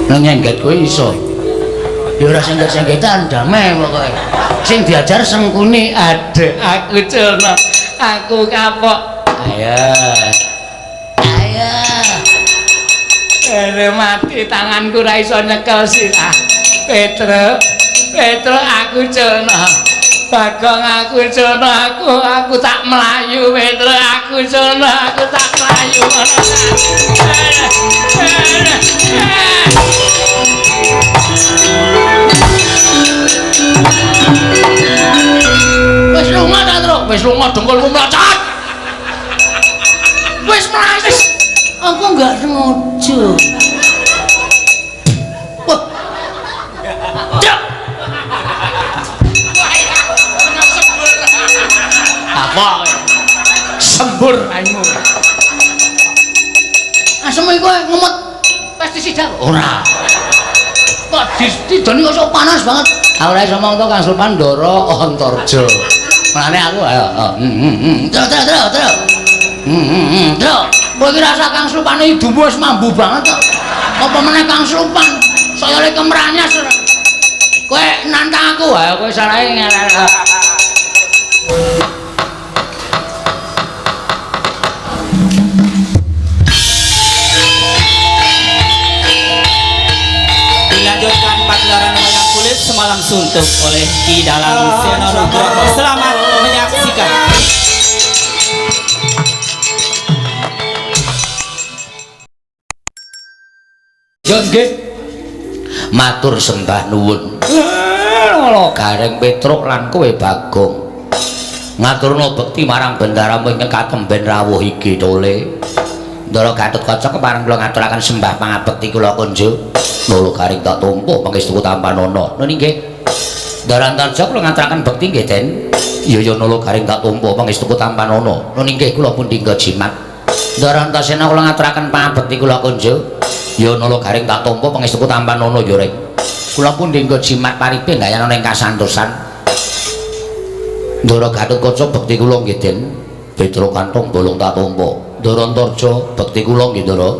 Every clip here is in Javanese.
nang nyengget kuwi iso ya ora sengget-senggetan damai pokoke sing diajar Sengkuni adek aku Jono aku kapok ayo mati tanganku ra iso nyekel sirah Petro aku Jono Bagong aku Jono aku tak melayu Petro aku Jono aku tak melayu wis lunga ta Tru wis lunga dengkulmu mlacat wis mlayu aku enggak sengaja apa sembur raimu asem iku ngemut pestisida ora kok didoni kok sok panas banget ora iso mong to Kang Sulpan Ndara Antarja mulane aku ayo terus kowe iki rasa Kang Sulpan hidupmu wis mambu banget kok apa meneh Kang Sulpan saya lek kemranyas kowe nantang aku ayo kowe salahe dilanjutkan pagelaran wayang kulit semalam suntuk oleh Ki Dalang Seno Nugroho. Selamat menyaksikan. Nggih. Matur sembah nuwun. Kala Gareng Petruk lan kowe Bagong. Ngaturna bekti marang bendaramu ingkang katemben rawuh iki tole. Ndara Gatotkaca kepareng kula ngaturaken sembah pangabekti kula kunjuk. Nolo Garing tak tumpu pangestuku Tampanana. Nggih nggih. Ndara Antarja kula ngaturaken bekti nggih Den. Iya Nolo Garing tak tumpu pangestuku Tampanana. Nggih kula pun dinggo jimat. Ndara Antasena kula ngaturaken pangabekti kula kunjuk. Ya Nolo Garing tak tumpu pangestuku Tampanana ya Rek. Kula pun dinggo jimat paripe gayana ning kasantosan. Ndara Gatotkaca bekti kula nggih Den. Petruk kantong bolong tak tumpu. Ndara Antarja bekti kula nggih Ndara.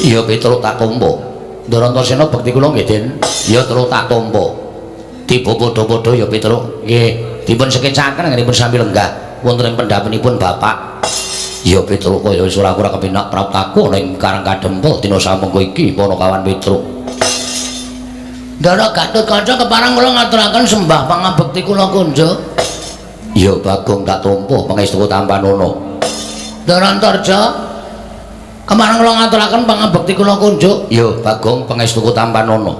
Iya Petruk tak tumpu. Ndara Antasena bekti kula nggih Den. Ya terus tak tumpu. Tiba padha-padha ya Petruk. Nggih, dipun sekecaken nganipun sami lenggah wonten ing pendhapenipun Bapak. Ya Petruk kaya wis ora kepenak praptaku ning Karang Kadempel dina samengko iki Panakawan Petruk. Ndara Gatotkaca kepareng kula ngaturaken sembah pangabekti kula kunjuk. Ya Bagong tak tumpu pangestuku Tampanana. Ndara Antarja kepareng kula ngaturaken pangabekti kula kunjuk. Ya Bagong pangestuku Tampanana.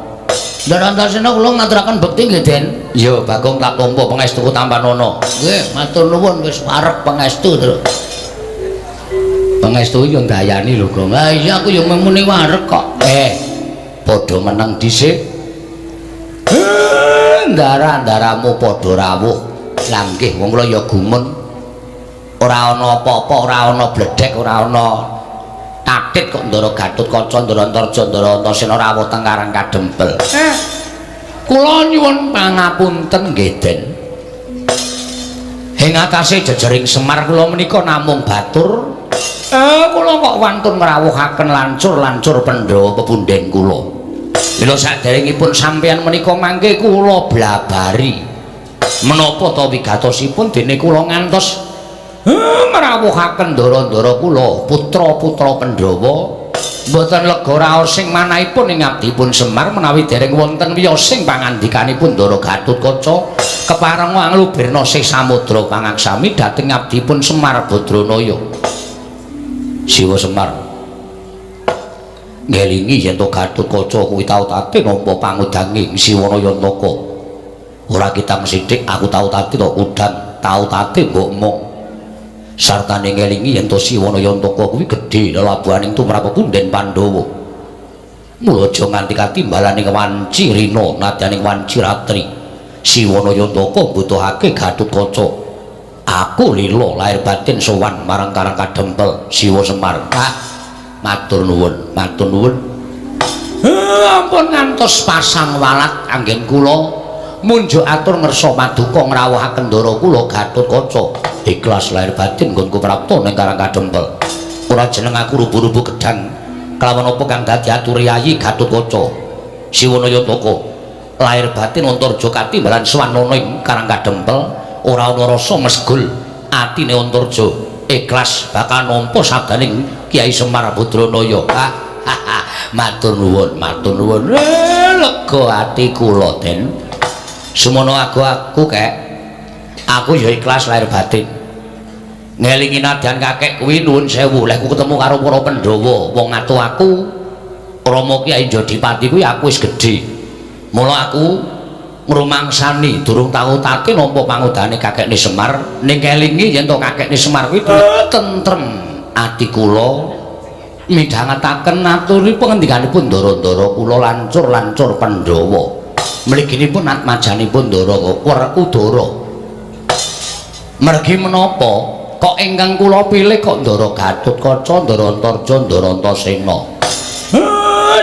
Ndara Antasena kula ngaturaken bekti nggih Den. Ya Bagong tak tumpu pangestuku Tampanana. Nggih, matur nuwun wis parek pangestu terus. Pangestu yo ndayani lho, Gong. Ha iya aku yo muni wareg kok. Padha meneng dhisik. Ndara-ndaramu padha rawuh. Lah nggih wong kula ya gumun. Ora ana apa-apa, ora ana bledhek, ora ana tatit kok Ndara Gatotkaca, Ndara Antarja, Ndara Antasena rawuh teng Karang Kadempel. Kula nyuwun pangapunten nggih Den. Ing atase jejering Semar kula menika namung batur. Kula kok wantun ngrawuhaken lancur-lancur Pandhawa pepundhen kula. Mila saderengipun sampeyan menika mangke kula blabari menapa ta wigatosipun dene kula ngantos ngrawuhaken ndara-ndara kula putra-putra Pandhawa mboten lega raos sing manahipun ing abdipun Semar menawi dereng wonten wiyosing pangandikanipun Ndara Gatotkaca kepareng nglubirna sih samudra pangaksami dhateng abdipun Semar Badranaya. Siwa Semar ngelingi yen to Gatotkaca kuwi tau tate nampa pangudanging Siwanayantaka. Ora kitang sithik aku tau tate to udan, tau tate mbok mong. Sartane ngelingi yen to Siwanayantaka kuwi gedhe lelabuhaning tumrap pepundhen Pandhawa. Mula aja nganti katimbalaning wanci rina nadyaning wanci ratri. Siwanayantaka mbutuhake Gatotkaca. Aku lila lahir batin sowan marang Karang Kadempel Siwa Semar. Kak, matur nuwun, matur nuwun. Ampun ngantos pasang walat anggen kula munjuk atur ngersa paduka ngrawuhaken ndara kula Gatotkaca. Ikhlas lahir batin nggonku prapta ning Karang Kadempel. Ora jeneng aku rubu-rubu gedang kelawan apa kang dadi atur Yayi Gatotkaca. Siwanayataka lahir batin Antarja katimbalan swanana ing Karang Kadempel ora ana rasa mesgul atine Antarja ikhlas bakal nampa sabdaning Kyai Semar Badranaya. Matur nuwun lega ati kula Den sumono aku kek aku ya ikhlas lahir batin ngelingi nadyan kakek kuwi nuwun sewu lek aku ketemu karo para Pandhawa wong atu aku Rama Kyai Jodipati kuwi aku wis gedhe mula aku ngrumangsani durung tau take nampa pangudane kakekne Semar ning kelingi yen to kakekne Semar kuwi tentrem ati kula midhangetaken aturi pangendikanipun Ndara-ndara kula lancur Pandhawa mliginipun atmajanipun Ndara Werkudara mergi menapa kok ingkang kula pilih kok Ndara Gatotkaca Ndara Antarja Ndara Antasena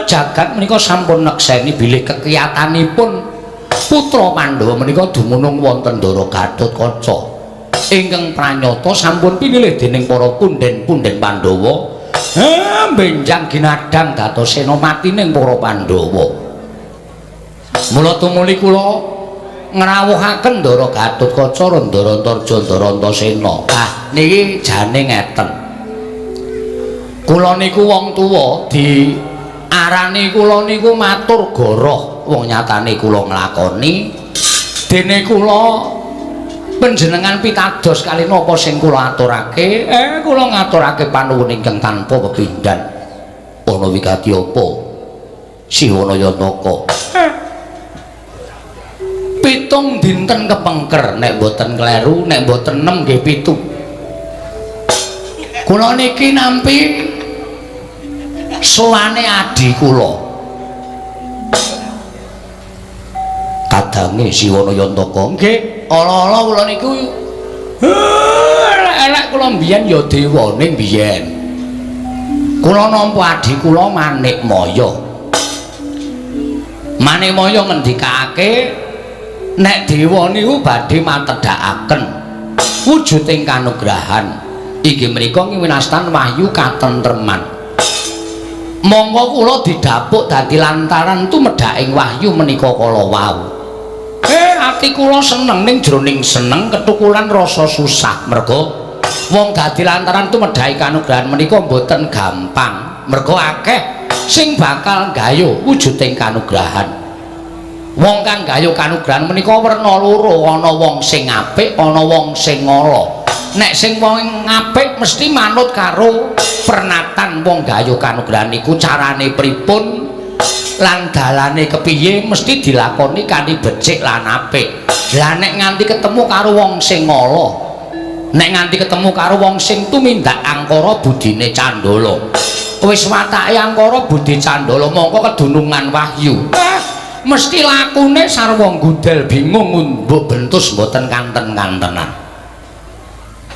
jagat menika sampun nekseni bilih kekiyatanipun putra Pandhawa menika dumunung wonten Ndara Gatotkaca ingkang pranyata sampun pinilih dening para punden-punden Pandhawa benjang ginadang dados senopatining para Pandhawa mula tumuli kula ngrawuhaken Ndara Gatotkaca Ndara Antarja Ndara Antasena niki jane ngeten kula niku wong tuwa diarani kula niku matur goroh wong nyatane kula nglakoni dene kula panjenengan pitados kali napa sing kula aturake kula ngaturake panuwun ingkang tanpa pepindhan ana wigati apa Siwanayataka 7 dinten kepengker nek boten kleru nek boten 6 nggih 7 kula niki nampi sowane adi kula kadange Siwanayataka nggih ala-ala kula niku elek kula mbiyen ya dewane mbiyen kula nampa adi kula Manikmaya ngendikake nek dewa niku badhe matedhakaken wujuding kanugrahan inggih menika winastan wahyu katentreman monggo kula didhapuk dadi lantaran tumedhaking wahyu menika kala wau ati kula seneng ning jroning seneng ketukulan rasa susah merga wong dadi lantaran tumedhaking kanugrahan menika mboten gampang merga akeh sing bakal gayuh wujuding kanugrahan wong kang gayuh kanugrahan menika werna loro ana wong sing apik ana wong sing ala nek sing wong apik mesti manut karo pernatan wong gayuh kanugrahan niku carane pripun lan dalane kepiye mesti dilakoni kanthi becik lan apik lah nek nganti ketemu karo wong sing ala nek nganti ketemu karo wong sing tumindak angkara budine Candala wis watake angkara budi Candala mongko kedunungan wahyu mesti lakune sarwa gudel bingung mbok bentus mboten kanten-kantenan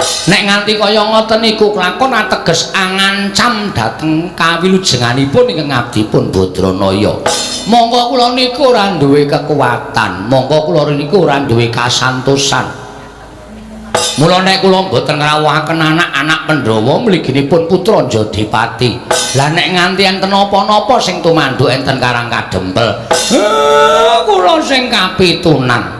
nek nganti kaya ngoten niku kelakon ateges angancam dhateng kawilujenganipun ingkang abdipun Badranaya monggo kula niku ora duwe kekuatan monggo kula niku ora duwe kasantosan mula nek kula mboten ngrawuhaken anak-anak Pandhawa mliginipun putra Jodipati lah nek nganti enten apa-napa sing tumanduk enten Karang Kadempel kula sing kapitunan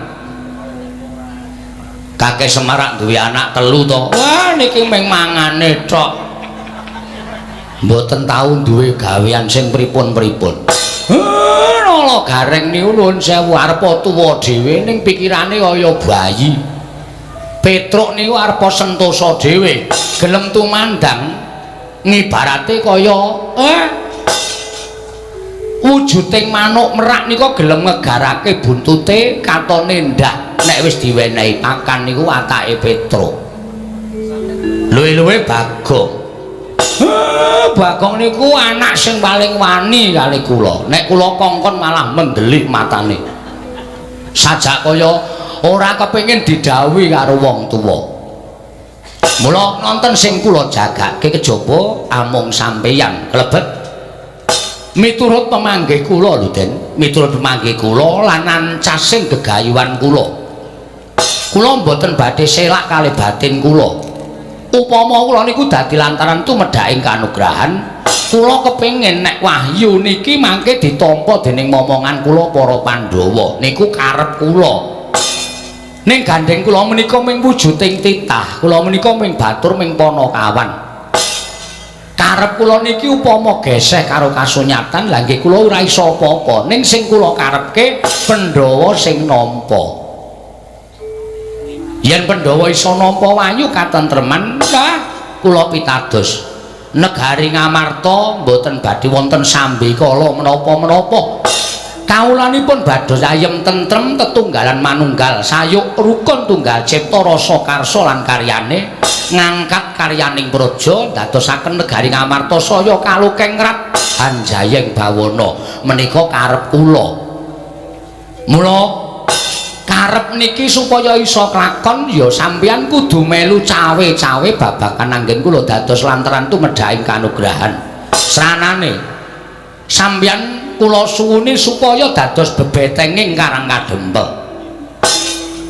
Kakek Semar duwe anak 3 to wah niki mung mangane tok mboten tau duwe gawean sing pripun-pripun nala gareng niku nuwun sewu arep tuwa dhewe ning pikirane kaya bayi Petruk niku arep sentosa dhewe gelem tumandang ngibarate kaya wujuding manuk merak nika gelem ngegarake buntute katone ndak nek wis diwenehi pakan niku watake Petruk luwe-luwe Bagong niku anak sing paling wani kali kula nek kula kongkon malah mendelik matane sajak kaya ora kepengin didhawuhi karo wong tuwa mula nonton sing kula jagake kejaba amung sampeyan klebet miturut pemanggih kula lho Den miturut pemanggih kula lan ancasing gegayuhan kula mboten badhe selak kalih batin kula upama kula niku dadi lantaran tumedhaking kanugrahan, kula kepengin nek wahyu niki mangke ditampa dening momongan kula para Pandhawa. Niku karep kula. Ning gandeng kula menika ming wujuding titah, kula menika ming batur ming Panakawan. Karep kula niki upama geseh karo kasunyatan, lha nggih kula ora iso apa-apa. Ning sing kula karepke Pandhawa sing nampa. Yen Pandhawa iso nampa wahyu katentreman, kula pitados negari Ngamarta mboten badhe wonten sambi kala menapa-menapa. Kawulanipun dados ayem tentrem tetunggalan manunggal sayuk rukun tunggal cipta rasa karsa lan karyane ngangkat karyaning praja dadosaken negari Ngamarta saya kalukengrat hanjayeng bawana menika karep kula. Mula karep niki supaya iso klakon ya sampeyan kudu melu cawe-cawe babagan anggen kula dados lantaran tumedhaing kanugrahan. Sranane sampeyan kula suwuni supaya dados bebetenging Karang Kadempel.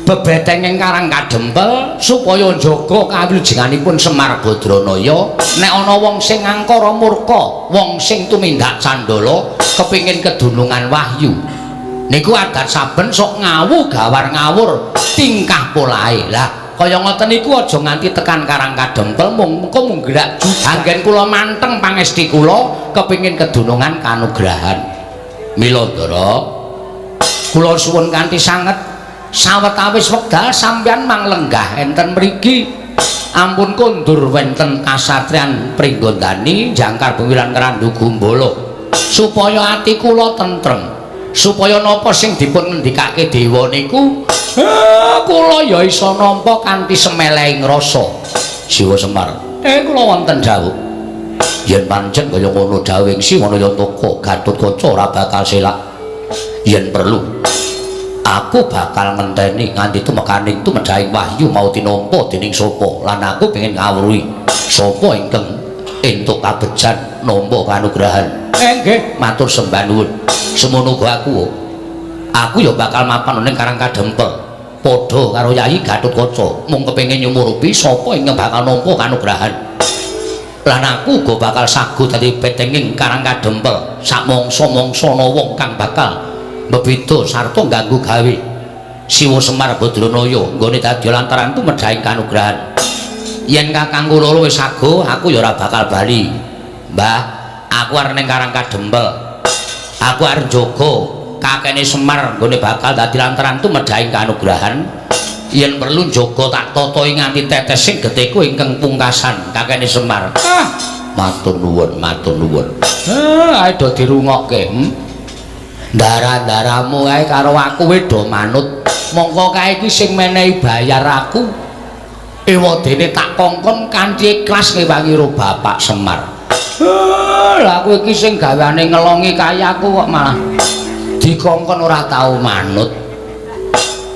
Bebetenging Karang Kadempel supaya njaga kawilujenganipun Semar Badranaya. Nek ana wong sing angkara murka, wong sing tumindak candala kepingin kedunungan wahyu, niku adat saben sok ngawu gawar ngawur tingkah polahe. Lah kaya ngoten niku aja nganti tekan Karang Kadempel mengko mung gerak anggen kula manteng pangesti kula kepingin kedunungan kanugrahan. Mila Ndara kula suwun kanthi sanget sawetawis wekdal sampeyan manglenggah enten mriki ampun kondur wonten kasatriyan Pringgondani Jangkar Bumi lan Ngrandu Gumbala supaya ati kula tentrem, supaya napa sing dipun ngendikake dewa niku kula ya isa nampa kanthi semelehing rasa. Siwa Semar kula wonten dawuh yen pancen kaya ngono dawuhing Si Wanayantaka Gatotkaca ora bakal selak. Yen perlu aku bakal ngenteni nganti tumekaning tumedhaing wahyu mau tinampa dening sapa lan aku pengin ngawruhi sapa ingkang entuk kabejan nampa kanugrahan. Nggih matur sembah nuwun. Semono uga aku ya bakal mapan ning Karang Kadempel padha karo Yayi Gatotkaca mung kepengin nyumurupi sapa ingkang bakal nampa kanugrahan. Lan aku uga bakal sagu dadi petenging Karang Kadempel sak mangsa-mangsana wong kang bakal mbebeda sarta ngganggu gawe Siwa Semar Badranaya nggone dadi lantaran tumedhaing kanugrahan. Yen kakang kula wis sagu aku ya ora bakal bali. Mbah, aku arep ning Karang Kadempel. Aku arep njaga kakene Semar nggone bakal dadi lantaran tumedhaing kanugrahan. Yen perlu njaga tak tatahi nganti tetesing getiku ingkang pungkasan kakene Semar. Matur nuwun, matur nuwun. Ae do dirungokke. Ndara-ndaramu ae karo aku wis do manut. Mongko kae iki sing menehi bayar aku. Ewadene tak kongkon kanthi ikhlas ngewangi ro Bapak Semar. Lah kowe iki sing gaweane ngelongi kayaku kok malah dikongkon ora tau manut.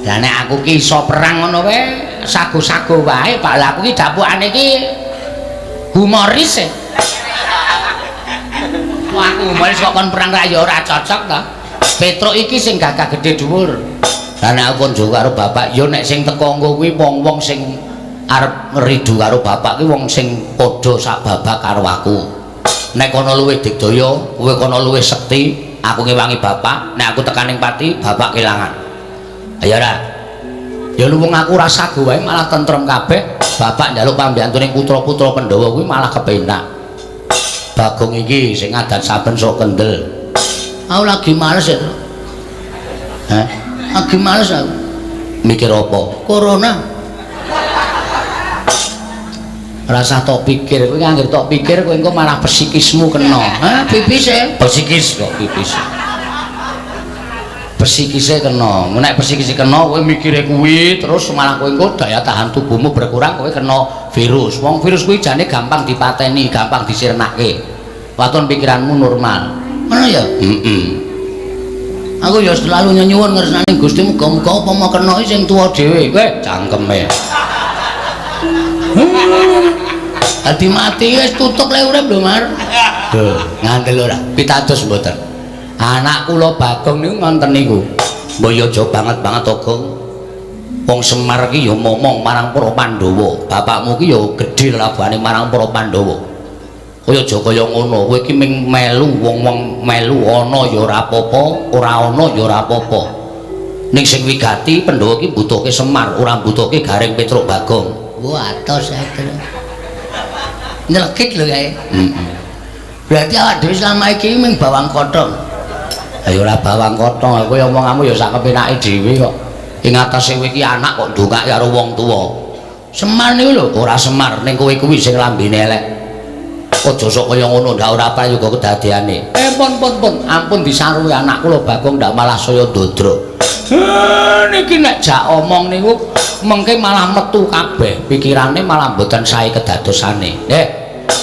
Lah nek aku ki iso perang ngono wae, sago-sago wae, Pak. Lah aku ki dapukane ki humoris e. Wah, aku humoris kok kon perang ra ya ora cocok ta. Petruk iki sing gagah gedhe dhuwur. Lah nek aku njogo karo bapak, ya nek sing teko nggo kuwi wong-wong sing arep ngridu karo bapak ki wong sing padha sak babak karo aku. Nek kono luwih digdaya, kowe kono luwih sekti, aku ngewangi bapak, nek aku tekaning pati, bapak kelangan. Ayo ora. Ya wong aku ora sago wae malah tentrem kabeh. Bapak njaluk pambiyantuning putra-putra Pandhawa kuwi malah kepenak. Bagong iki sing adan saben sok kendel. Aku lagi males ya. Lagi males aku. Mikir apa? Corona. Rasa tok pikir, kowe anggere tok pikir kowe engko malah psikismu kena. Pipis e. Psikis kok pipis. Psikise kena. Nek psikise kena kowe mikire kuwi terus malah kowe engko daya tahan tubuhmu berkurang, kowe kena virus. Wong virus kuwi jane gampang dipateni, gampang disirnake. Waton pikiranmu normal. Ngono ya? Aku ya selalu nyuwun ngersane Gusti muga-muga apa mau kena sing tuwa dhewe. Kowe cangkeme. Dadi mati wis tutuk le urip lho, Mar. Duh, ngandel ora? Pitados mboten. Anak kula Bagong niku ngonten niku. Mbok yo aja banget-banget Agong. Wong Semar ki ya momong marang para Pandhawa. Bapakmu ki ya gedhe labane marang para Pandhawa. Kaya aja kaya ngono, kowe iki ming melu wong-wong melu ana ya ora apa-apa, ora ana ya ora apa-apa. Ning sing wigati Pandhawa ki butuhke Semar, ora butuhke Gareng Petruk Bagong. Wah, atos aku. Nyelekit lho kae. Berarti awak dhewe selama iki ming bawang kothong. Ayo ora bawang kothong, kowe omonganmu ya sak kepenake dhewe kok. Ing atase kowe iki anak kok ndongak karo wong tuwa. Semar niku lho, Ora Semar ning kowe kuwi sing lambene elek. Aja sok kaya ngono, ndak ora apa juga kedadeane. pun, ampun disaruhi anak kula Bagong ndak malah saya dodrok. Niki nek jak omong niku mengke malah metu kabeh, pikirane malah mboten sae kedadosane.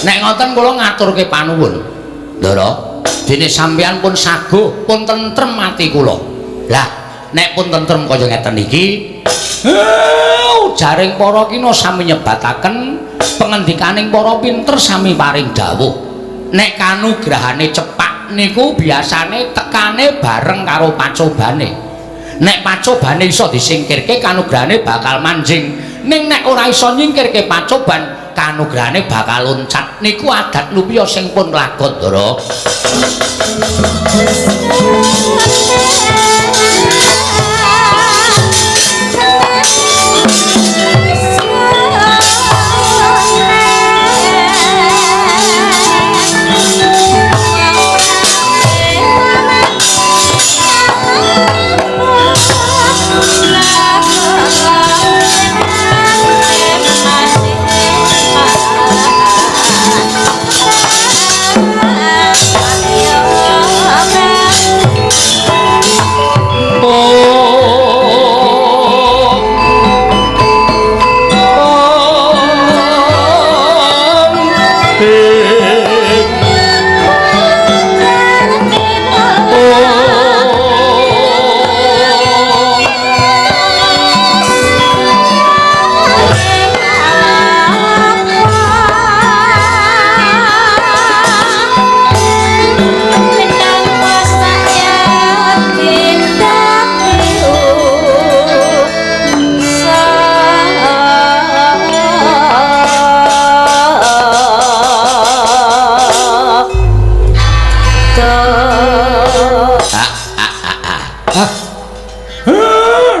Nek ngoten kula ngaturke panuwun. Ndara, dene sampeyan pun saguh, pun tentrem ati kula. Lah, nek pun tentrem kaya ngeten iki, jaring para kina sami nyebataken pengendikaning para pinter sami paring dawuh. Nek kanugrahane cepak niku biasane tekane bareng karo pacobane. Nek pacobane iso disingkirke kanugrahane bakal manjing. Ning nek ora iso nyingkirke pacoban kanugrahane bakal loncat. Niku adat lupiya sing pun lakon, Ndara.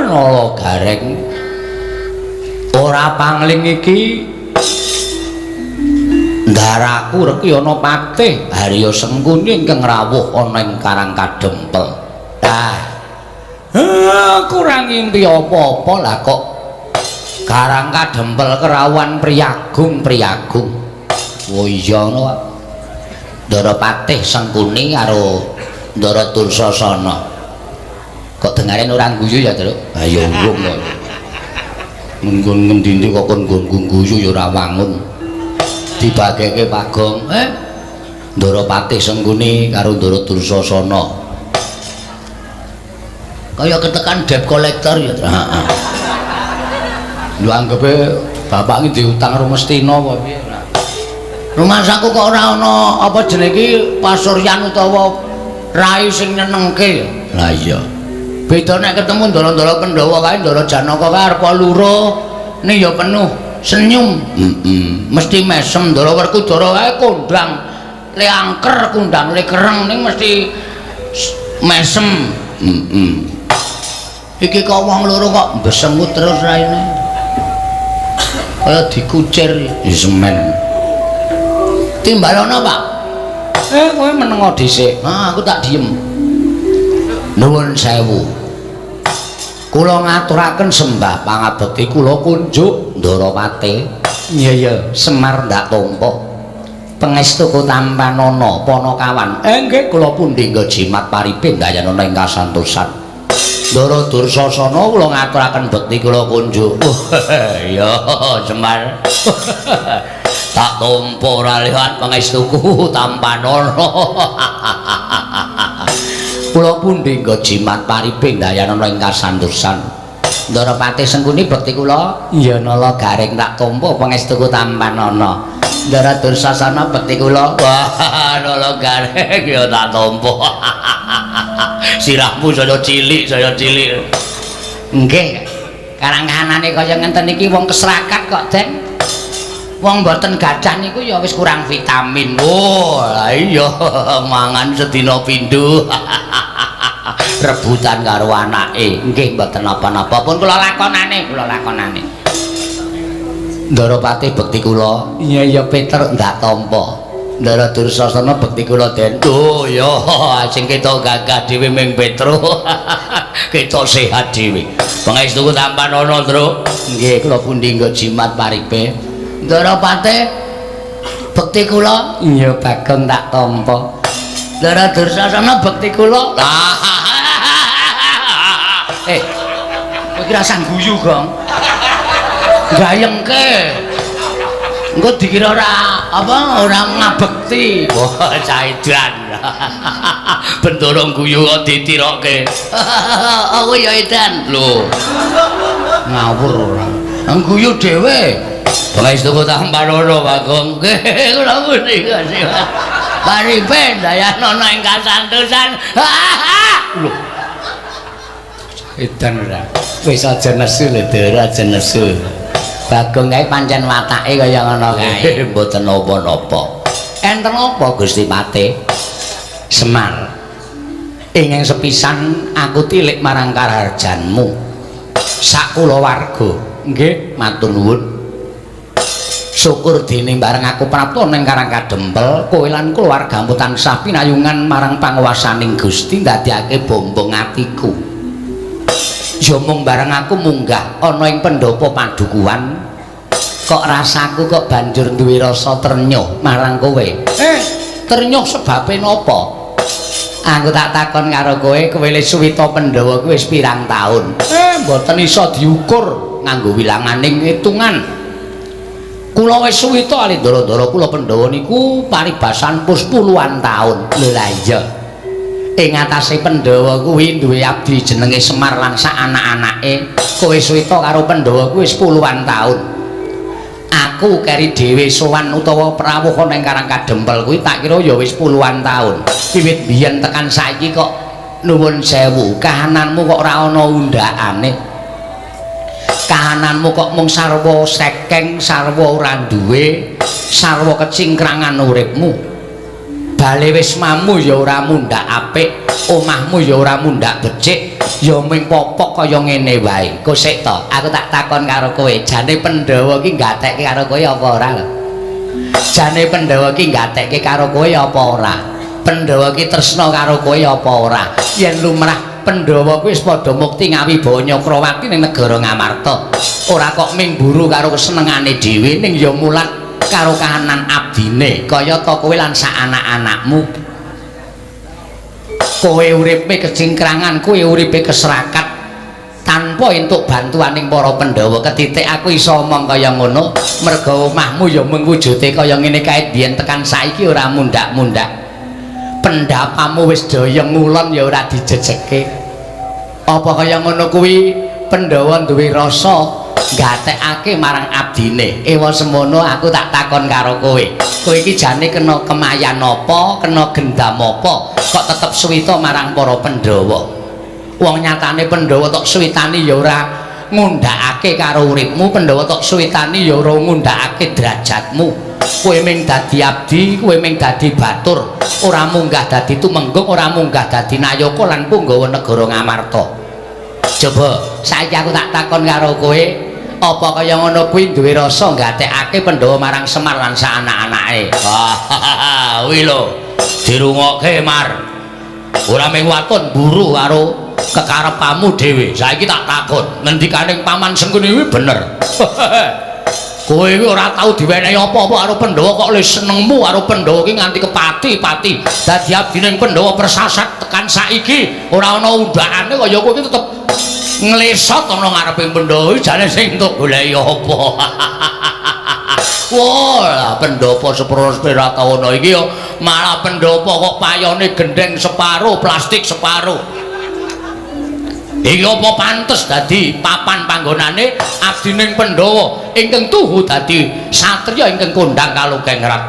Nala Gareng ora pangling iki ndaraku reki ana patih Harya Sengkuni ingkang rawuh ana ing Karang Kadempel. Kurang ngimpi apa-apa lah kok Karang Kadempel kerawan priyagung. Oh iya ngono Pak. Ndara Patih Sengkuni karo Ndara Dursasana. Kok dengaren ora guyu ya, Truk? Ha ya wong kok. Nggon ngendi kok kon nggon guyu ya ora wangun. Dibageke Pagong, Ndara Patih Sengkuni karo Ndara Dursasana. Kaya ketekan debt collector ya, Truk. Heeh. Lho anggepe bapak iki diutang Rumestina apa piye? Rumah saku kok ora ana apa jenenge iki pasuryan utawa rai sing nyenengke. Lah iya. Beda nek ketemu ndara-ndara Pandhawa kae ndara Janaka kae arep luro ning ya penuh senyum. Mesti mesem ndara Werkudara kae kondang le angker kondang le kereng ning mesti mesem. Iki kok wong loro kok mbesemut terus raine. Kaya dikucir Semen. Timbalana, Pak. Kowe menengo dhisik. Aku tak diem. Nuwun sewu. Kula ngaturaken sembah pangabekti kula kunjuk Ndarawati. Iya. Semar ndak tampa. Pangestuku Tampanana Panakawan. Nggih kula pundi nggo jimat paripin dayanana ing kasantosan. Ndara Dursasana kula ngaturaken bekti kula kunjuk. Iya, Semar. Tak tampa ora liwat pangestuku Tampanana. Kula pundi nggo jimat pariping dayanana ing kasantosan. Ndara Patih Sengkuni bekti kula ya nala garing tak tampa pangestuku Tampanana. Ndara Dursasana bekti kula wah nala garing ya tak tampa. Sirahmu saya cilik. Nggih. Karang kahanane kaya ngenten iki wong keserakat kok, Den. Wong mboten gadah niku ya wis kurang vitamin. Oh, lah iya mangan sedina pindho. Rebutan karo anake. Nggih mboten napa-napa pun kula lakonane. Ndaropati bekti kula. Iya Peter ndak tampa. Ndara Dursasana bekti kula Den. Oh ya sing ketok gagah dhewe ming Petro. Ketok sehat dhewe. Pangestu tampan ana, Tru. Nggih kula pundi nggo jimat paripe. Ndaropati bekti kula. Iya Bagong tak tampa. Ndara Dursasana bekti kula. Kowe kira sang guyu, Gong. Gayengke. Engko dikira ora ngabekti. Wah, caidan. Bendoro guyu kok ditirokke. Aku ya edan. Lho. Ngawur ora. Guyu dhewe. Pangestu tampanono, Bagong. Kula muni kasih. Paripe dayanono ing kasantosan. Lho. Edan ora. Wis aja nesu lho, aja nesu. Bagong kae pancen watake kaya ngono kae. Mboten napa-napa. Enten apa Gusti Pate? Semar. Ing sepisan aku tilik marang kararjanmu. Sak kulawarga. Nggih, matur nuwun. Syukur dene bareng aku prapta ning Karang Kadempel, kowe lan kulawargamu tansah pinayungan marang panguwasaning Gusti ndadekake bombong atiku. Ya mung bareng aku munggah ana ing pendopo padukuhan kok rasaku kok banjur duwe rasa ternyuh marang kowe. Ternyuh sebabe napa? Aku tak takon karo kowe wis suwita Pandhawa kuwi wis pirang taun? Mboten iso diukur nganggo wilanganing hitungan. Kula wis suwita ali ndara-ndara kula Pandhawa niku paribasan pus puluhan taun. Lho la iya. Ing atase Pandhawa kuwi duwe abdi jenenge Semar lan sak anak-anake. Kowe suwita karo Pandhawa kuwi wis puluhan taun. Aku keri dhewe sowan utawa prawuh ning Karang Kadempel kuwi tak kira ya wis puluhan taun. Wiwit biyen tekan saiki kok nuwun sewu, kahananmu kok ora ana undhakane. Kahananmu kok mung sarwa sekeng, sarwa ora duwe, sarwa kecingkrangan uripmu. Bale wis mamu ya ora mundhak apik, omahmu ya ora mundhak becik, ya ming popok kaya ngene wae. Kok sik to, aku tak takon karo kowe, jane Pandhawa ki gatekke karo kowe apa ora lho? Jane Pandhawa ki gatekke karo kowe apa ora? Pandhawa ki tresna karo kowe apa ora? Yen lumrah Pandhawa kuwi wis padha mukti ngawibawa Nyakrawati ning negara Ngamarta. Ora kok ming buru karo kesenengane dhewe ning ya mulat karo kahanan abdine kaya ta kowe lan sak anak-anakmu. Kowe uripe kecingkrangan, kowe uripe keserakat tanpa entuk bantuaning para Pandhawa. Ketitik aku iso omong kaya ngono merga omahmu ya mung wujude kaya ngene kae biyen tekan saiki ora mundhak-mundhak. Pendapamu wis daya ngulon ya ora dijejeke. Apa kaya ngono kuwi Pandhawa duwe rasa gatekake marang abdine. Ewa semono aku tak takon karo kowe. Kowe iki jane kena kemayan apa, kena gendam apa, kok tetep suwita marang para Pandhawa. Wong nyatane Pandhawa tok suwitani ya ora ngundhakake karo uripmu, Pandhawa tok suwitani ya ora ngundhakake derajatmu. Kowe ming dadi abdi, kowe ming dadi batur, ora munggah dadi tumenggung, ora munggah dadi nayaka lan punggawa negara Ngamarta. Coba saiki aku tak takon karo kowe, apa kaya ngono kuwi duwe rasa gatekake Pandhawa marang Semar lan sak anak-anake? Kuwi lho, dirungokke Mar. Ora mung waton buru karo kekarepamu dhewe. Saiki tak takon, ngendikaning Paman Sengkuni kuwi bener. Kowe iki ora tau diwenehi apa-apa karo Pandhawa kok luwih senengmu karo Pandhawa iki nganti kepati-pati. Dadi abdine Pandhawa persasat tekan saiki ora ana undhakane kaya kowe iki tetep nglesot ana ngarepe Pandhawa jane sing entuk goleki apa. Wah, pendopo sepuro-sepira kawana iki yo malah pendopo kok payone gendeng separo, plastik separo. Iki apa pantes dadi papan panggonane abdining Pandhawa ingkang tuhu dadi satriya ingkang kondang kalugeng rat.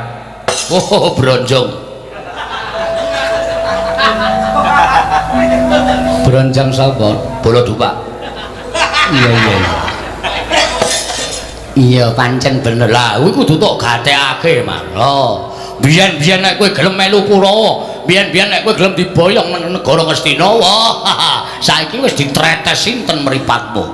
Oh, bronjong. Bronjong sapa? Bola dupak. Iya iya. Iya pancen bener lah, kuwi kudu tok gatekake Mang. Lho, biyen-biyen nek kowe gelem melu Kurawa, biyen-biyen nek kowe gelem diboyong menyang negara Ngastina, wah, saiki wis ditretes sinten mripatmu.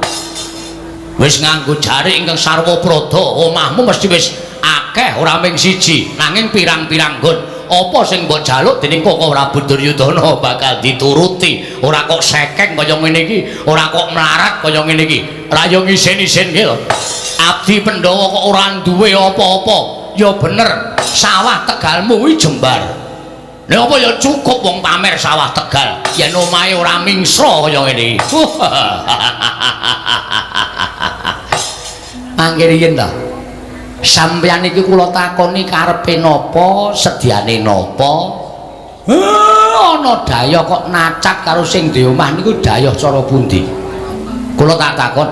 Wis nganggo jari ingkang sarwa prada, omahmu mesti wis akeh ora mung siji, nanging pirang-pirang nggon. Apa sing mbok jaluk dening Koko Prabu Duryudana bakal dituruti. Ora kok sekeng kaya ngene iki, ora kok melarat kaya ngene iki. Ra yo ngisin-isin ki lho. Abdi Pandhawa kok ora duwe apa-apa. Ya bener, sawah Tegalmu kuwi jembar. Nek apa ya cukup wong pamer sawah Tegal, yen omahe ora mingsra kaya ngene iki. Mangkene yen ta. Sampeyan iki kula takoni karepe napa, sediane napa? Ana daya kok nacak karo sing di omah niku daya cara pundi? Kula tak takon.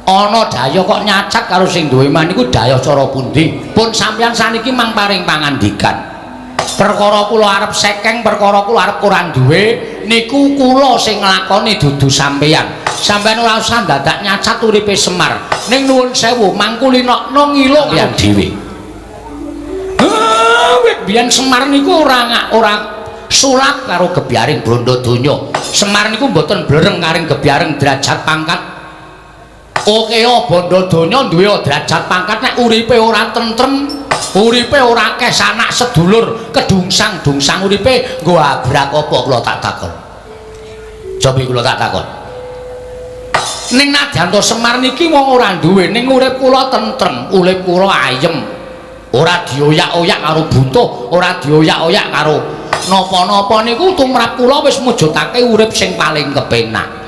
Ana daya kok nyacak karo sing duwe omah niku daya cara pundi? Pun sampeyan saniki mang paring pangandikan. Perkara kula arep sekeng, perkara kula arep kurang duwe niku kula sing nglakoni dudu sampeyan. Sampeyan ora usah dadak nyacat uripe Semar. Ning nuwun sewu mangkulinokno ngilung ya dhewe. Wit biyen Semar niku ora sulap karo gebyaring Brondodonya. Semar niku mboten blereng karing gebyaring derajat pangkat. Oke Brondodonya duwe derajat pangkat nek uripe ora tentrem, uripe ora akeh sanak sedulur, kedungsang-dungsang uripe nggo abrak apa kula tak takon. Cobi kula tak takon. Ning nadyanto Semar niki wong ora duwe, ning urip kula tentrem, urip kula ayem. Ora dioyak-oyak karo butuh, ora dioyak-oyak karo napa-napa niku tumrap kula wis mujudake urip sing paling kepenak.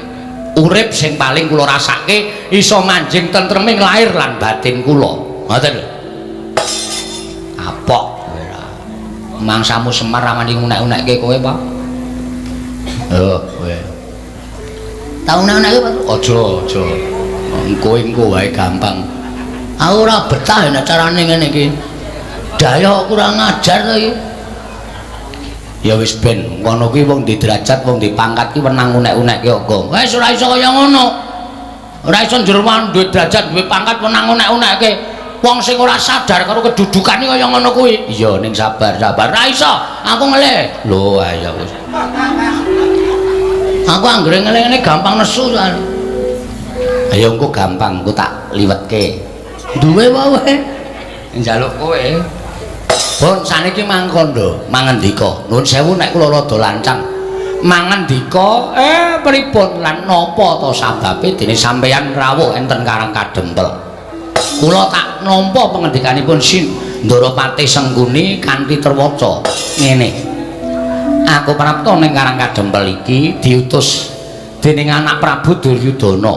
Urip sing paling kula rasake iso manjing tentreming lahir lan batin kula. Ngoten lho. Apok mangsamu Semar ramani ngunek-unekke kowe, Pak. Kowe. Tau unek-unekke, Pak? Aja. Engko wae gampang. Aku ora betah nek carane ngene iki. Daya kurang ajar to iki. Ya wis ben ngono kuwi wong di derajat, wong di pangkat ki wenang unek-unekke kok. Wis ora iso kaya ngono. Ora iso jeroan duwe derajat, duwe pangkat wenang unek-unekke. Wong sing ora sadar karo kedudukane kaya ngono kuwi. Iya ning sabar. Ra iso. Aku ngelih. Lho ayo wis. Aku anggere ngelih-ngelih gampang nesu soal. Ayo engko gampang, engko tak liwetke. Duwe wae. Njaluk kowe. Pun saniki mangkon lho, mangendika. Nuwun sewu nek kula rada lancang. Mangendika pripun lan napa to sababe dene sampeyan rawuh enten Karang Kadempel. Kula tak nampa pengendikanipun Ndaropati Sengguni kanthi terwaca ngene. Aku prapta ning Karang Kadempel iki diutus dening anak Prabu Duryudana.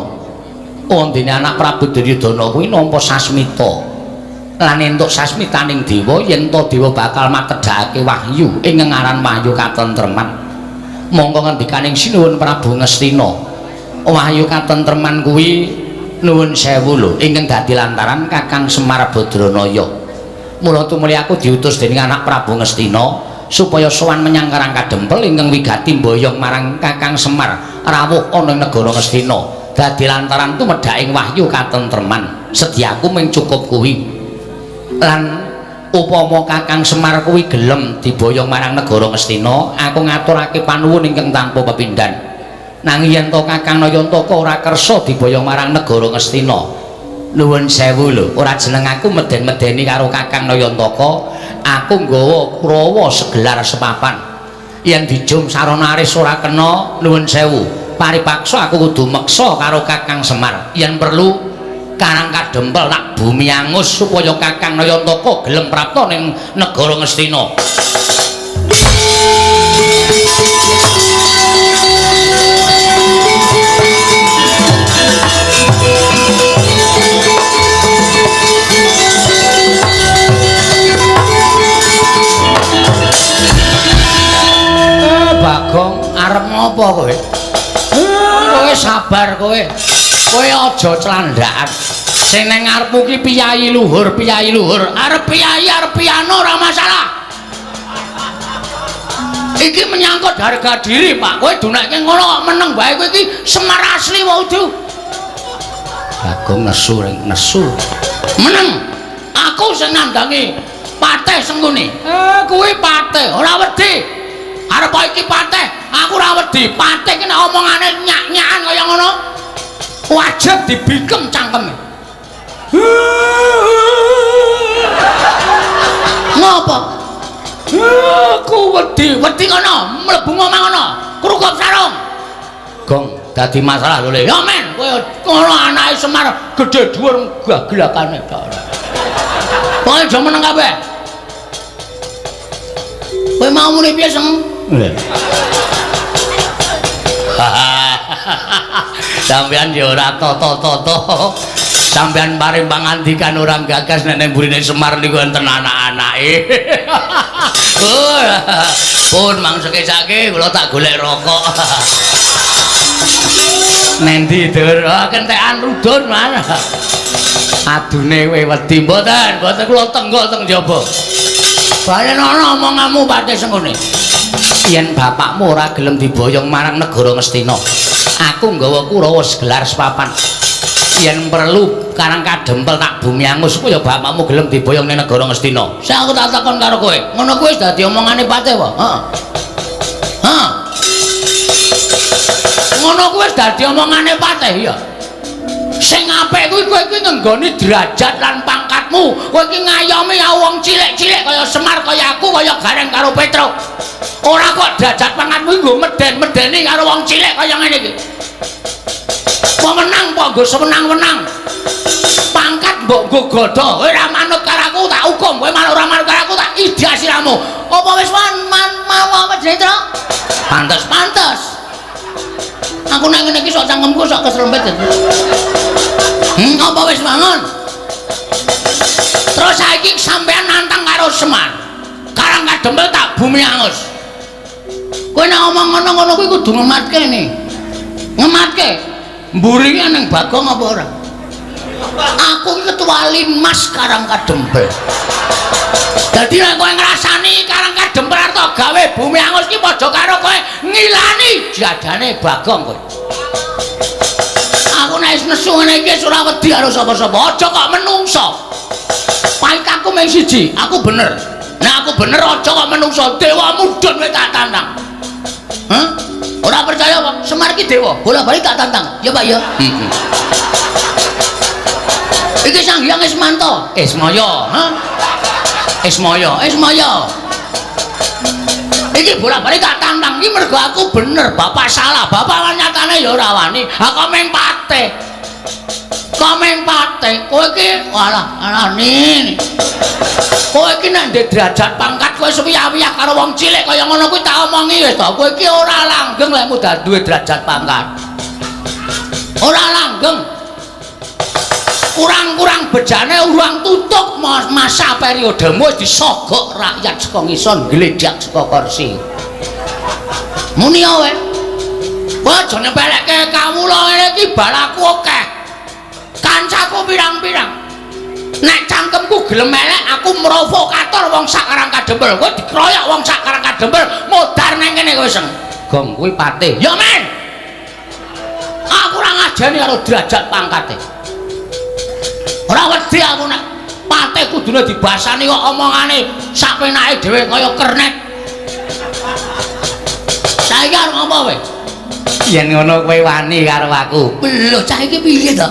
Dene anak Prabu Duryudana kuwi nampa sasmita. Lan entuk sasmitaning dewa yen to dewa bakal matedhake wahyu ing ngaran wahyu katentreman. Monggo ngendikaning sinuwun Prabu Ngastina. Wahyu katentreman kuwi nuwun sewu lho ingkang dadi lantaran Kakang Semar Badranaya. Mula tumuli aku diutus dening anak Prabu Ngastina supaya sowan menyang Karang Kadempel ingkang wigati mboyong marang Kakang Semar rawuh ana ing negara Ngastina. Dadi lantaran tumedhaking wahyu katentreman, sediaku mung cukup kuwi. Lan upama Kakang Semar kuwi gelem diboyong marang negara Ngastina, aku ngaturake panuwun ingkang tanpa pepindhan. Nanging yen to Kakang Nayantaka ora kersa diboyong marang negara Ngastina, nuwun sewu lho, ora jeneng aku meden-medeni karo Kakang Nayantaka. Aku nggawa Kurawa segelar sepapan. Yen dijum saranaris ora kena, nuwun sewu, paripaksa aku kudu meksa karo Kakang Semar. Yen perlu Karang Kadempel tak bumi angus supaya Kakang Nayantaka gelem prapta ning negara Ngastina. Bagong arep ngopo kowe? Kowe sabar kowe. Kowe aja clandhakan. Sing nang ngarepmu ki piyayi luhur. Arep piyayi piano ora masalah. Iki menyangkut harga diri, Pak. Kowe dunekke ngono kok meneng bae kowe iki Semar asli wae. Bagong nesu ring nesu. Meneng. Aku sing nandangi Patih Sengkuni. Kuwi Patih, ora wedi. Arep iki Patih, aku ora wedi. Patih ki nek omongane nyak-nyakan kaya ngono, wajib dibikem cangkeme. Ngopo? Aku wedi kono, mlebu omah kono, krukop sarung. Gong, dadi masalah lho, Le. Ya men, kowe ngono anake Semar gedhe dhuwur gagelakane tok. Kowe aja meneng kabeh. Kowe mau muni piye, Seng? Sampeyan ya ora toto-toto. Sampeyan paring pangandikan orang gagas nek nang burine Semar niku enten anak-anake. Pun mangseke sake kula tak golek rokok. Nendi dur, kentekan rudun man. Adune kowe wedi mboten kula tenggol teng jaba. Balen ana omonganmu Patih Sengkuni. Yen bapakmu ora gelem diboyong marang negara Ngastina, aku nggawa Kurawa segelar sepapan. Yen perlu Karang Kadempel tak bumi angus supaya bapakmu gelem diboyong ning negara Ngastina. Sing aku tak takon karo kowe, ngono kuwi wis dadi omongane Patih apa? Heeh. Ngono kuwi wis dadi omongane Patih ya. Sing apik kuwi kowe iki ngenggoni derajat lan pangkatmu. Kowe iki ngayomi wong cilik-cilik kaya Semar kaya aku kaya Gareng karo Petro. Ora kok derajat pangkatmu iki nggo meden-medeni karo wong cilik kaya ngene iki. Apa menang apa nggo sewenang-wenang. Pangkat mbok nggo godho. Kowe ora manut karo aku tak hukum. Kowe ora manut karo aku tak idia siramu. Apa wis mau apa jenenge, Tru? Pantes. Aku nek ngene iki sok cangkemku sok keslempet. Apa wis mangon? Terus saiki sampean nantang karo Semar. Karang Kadempel tak bumi angus. Kowe nek ngomong ngono kuwi kudu ngematke ne. Ngematke. Mburinge ning Bagong apa ora? Aku iki ketua Limas Karang Kadempel. Dadi nek kowe ngrasani Karang Kadempel arep gawe bumi angus ki padha karo kowe ngilani jadane Bagong kowe. Aku nek nesu ngene iki ora wedi karo sapa-sapa. Aja kok menungso. Pait aku mung siji, aku bener. Nek aku bener aja kok menungso. Dewa mudhun kowe tak tantang. Hah? Ora percaya apa? Semar ki dewa, bola-bali tak tantang. Ya, Pak ya. Iki Sang Hyang Ismanto, Ismaya, ha? Ismaya. Iki bola-bali tak tantang iki mergo aku bener, bapak salah. Bapak lan nyatane ya ora wani. Ha komeng Patih. Kowe iki alah nin. Kowe iki nek ndek derajat pangkat kowe suwi-wiyah karo wong cilik kaya ngono kuwi tak omongi wis to. Kowe iki ora langgeng lek mudah duwe derajat pangkat. Ora langgeng. Kurang-kurang bejane urang tutup masa periodemu wis disogok rakyat saka ngisor gledak saka kursi. Muni wae. Kowe aja nyepelekke kawula ngene iki balaku akeh. Kancaku pirang-pirang. Nek cangkemku gelem elek aku provokator wong sak Karang Kadempel. Kowe dikeroyok wong sak Karang Kadempel modar nang kene kowe Seng. Gong kuwi Patih. Ya men. Aku ora ngajeni karo derajat pangkate. Ora wedi aku nek Patih kudune dibasani kok omongane sak penake dhewe kaya kernet. Saiki arep ngopo kowe? Yen ngono kowe wani karo aku. Lho cah iki piye to?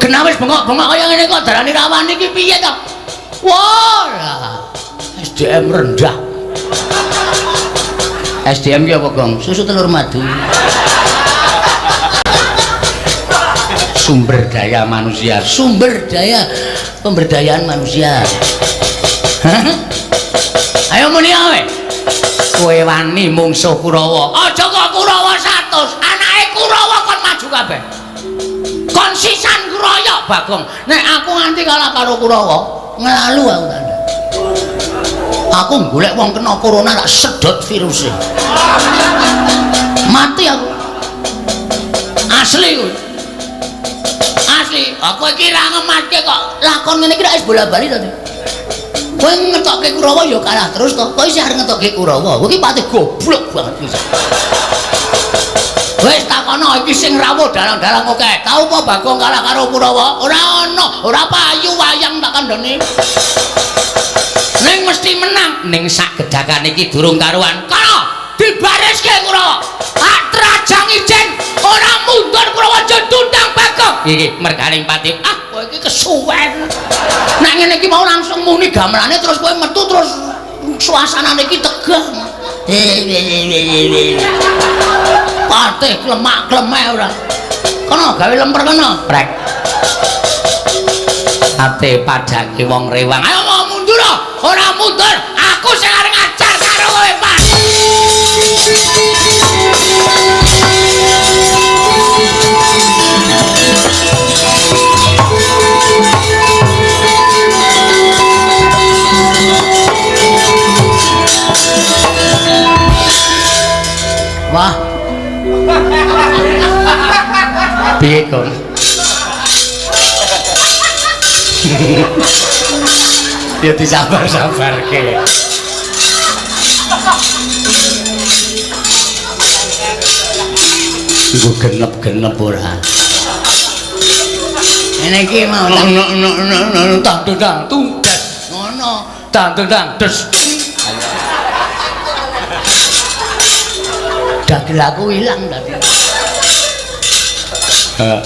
Kenapa wis bengok-bengok kaya ngene kok darani ra wani iki piye to? Wah. SDM rendah. SDM ki apa, Gong? Susu telur madu. Sumber daya manusia, sumber daya pemberdayaan manusia. Ayo muni awe. Kowe wani mungsuh Kurawa. Aja kok Kurawa 100. Anake Kurawa kon maju kabeh. Kon sisan kroyok Bagong. Nek aku nganti kalah karo Kurawa, nglalu aku tanda. Aku golek wong kena corona tak sedot virusé. Mati aku. Asli kuwi. Asli, aku iki ra ngematke kok lakon ngene iki ra wis bola-bali to. Kowe ngetokke Kurawa ya kalah terus to. Kowe isih arep ngetokke Kurawa. Kowe iki pati goblok banget pisan. Wis takon ana iki sing rawuh dalang-dalang oke. Tau apa Bagong kalah karo Kurawa? Ora ana, ora payu wayang tak kandhani. Ning mesti menang. Ning sak gedhakan iki durung karuan. Kana dibariske Kurawa. Hak Trajang Ijen ora mundur Kurawa jundang Bagong. Iki merganing pati. Ah, kowe iki kesuwen. Nek ngene iki mau langsung muni gamelane terus kowe metu terus suasanane iki tegang. Patih klemak-klemek ora. Kono gawe lemper kono. Prek. Ate padake wong rewang. Ayo mau mundur ora mundur. Aku sing arep ngajar karo kowe, Pak. Wah. Piye kon? Ya disabar-sabarke. Iku genep-genep ora. Ngene iki mau tang-tang tundas. Ngono. Tang-tang des. Dagel aku ilang tadi.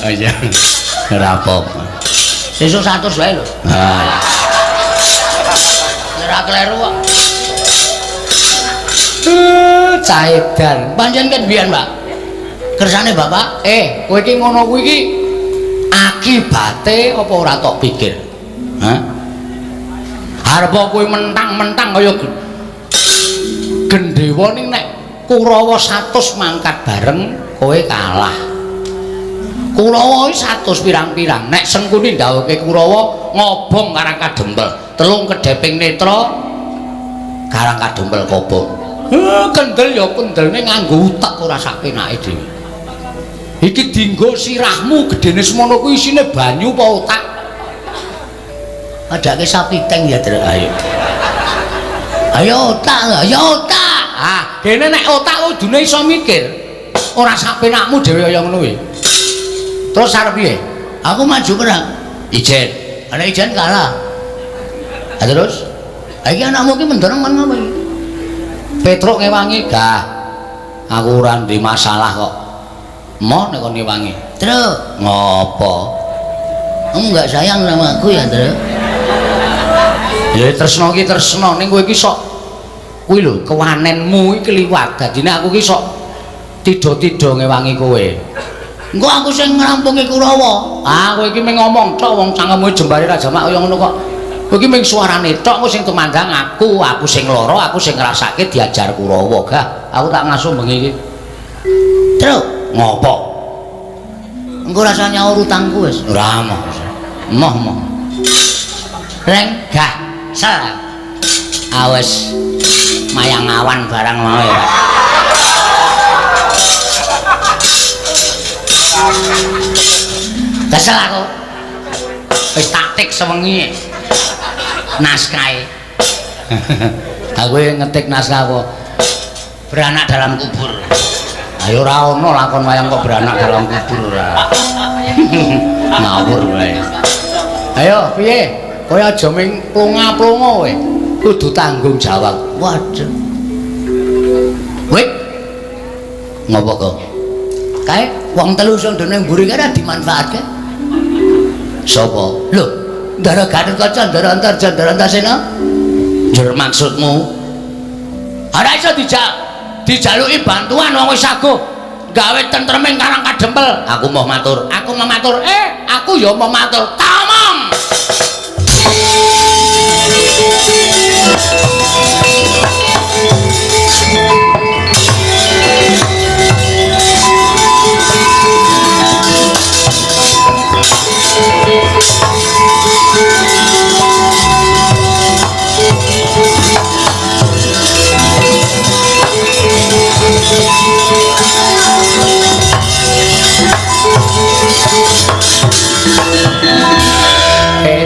Iya. Ora apa-apa. Sesuk 100 wae lho. Ha. Ora kleru kok. Caedan. Pancen ket biyen, Pak. Kersane Bapak, kowe iki ngono kuwi iki akibate apa ora tok pikir? Hah? Arep kowe mentang-mentang kaya gendhewa ning nek Kurawa 100 mangkat bareng kowe kalah. Kurawa iki 100 pirang-pirang. Nek Sengkuni ndhawuhke Kurawa ngobong Karang Kadempel, telung kedheping netra Karang Kadempel kobong. Kendel ya kendelne nganggo utek ora sak penake dhewe. Iki dienggo sirahmu gedene semono kuwi isine banyu apa otak? Adake sapiteng ya, Truk. Ayo. Ayo otak, ya otak. Ah, kene nek otak kudune iso mikir. Ora sak penakmu dhewe kaya ngono kuwi. Terus arep piye? Aku maju perang. Ijen. Ana Ijen kalah. Ah terus? Iki anakmu ki mendorong kan ngapa iki? Petruk ngewangi, "Gah. Aku ora ndek masalah kok." Mo nek kon ngewangi. Truk, ngopo? Kamu enggak sayang sama aku ya, Truk? Ya tresno ki tresno ning kowe iki sok kuwi lho kewanenmu iki kliwat dadine aku ki sok tido-tido ngewangi kowe. Engko aku sing ngrampungi Kurawa. Ah kowe iki mung ngomong tok wong cangkemmu jembare ra jamak kaya ngono kok. Kowe iki mung suarane tok kowe sing tumandang aku sing lara, aku sing ngrasake diajar Kurawa. Gah, aku tak ngasuh bengi iki. Truk, ngopo? Engko rasa nyaur utangku wis. Ora moh. Moh. Reng, gah, sel. Awes mayang awan barang mau ya. Kesel aku. Wis taktik sewengi. Naskahe. Aku ngetik naskah apa? Beranak dalam kubur. Ayo ora ono lakon wayang kok beranak dalam kubur ora. Ngawur wae. Ayo piye? Kowe aja ming plonga-plonga kowe. Kudu tanggung jawab. Waduh. Wih. Ngopo kok? Kae wong telu sing dene mburi kare dimanfaatke. Sapa? Lho, Ndara Gatotkaca, Ndara Antarja, Ndara Antasena. Jur maksudmu? Ora iso dijaluki bantuan wong wis saguh gawe tentreming Karang Kadempel. Aku mau matur. Aku ya mau matur. Tamong.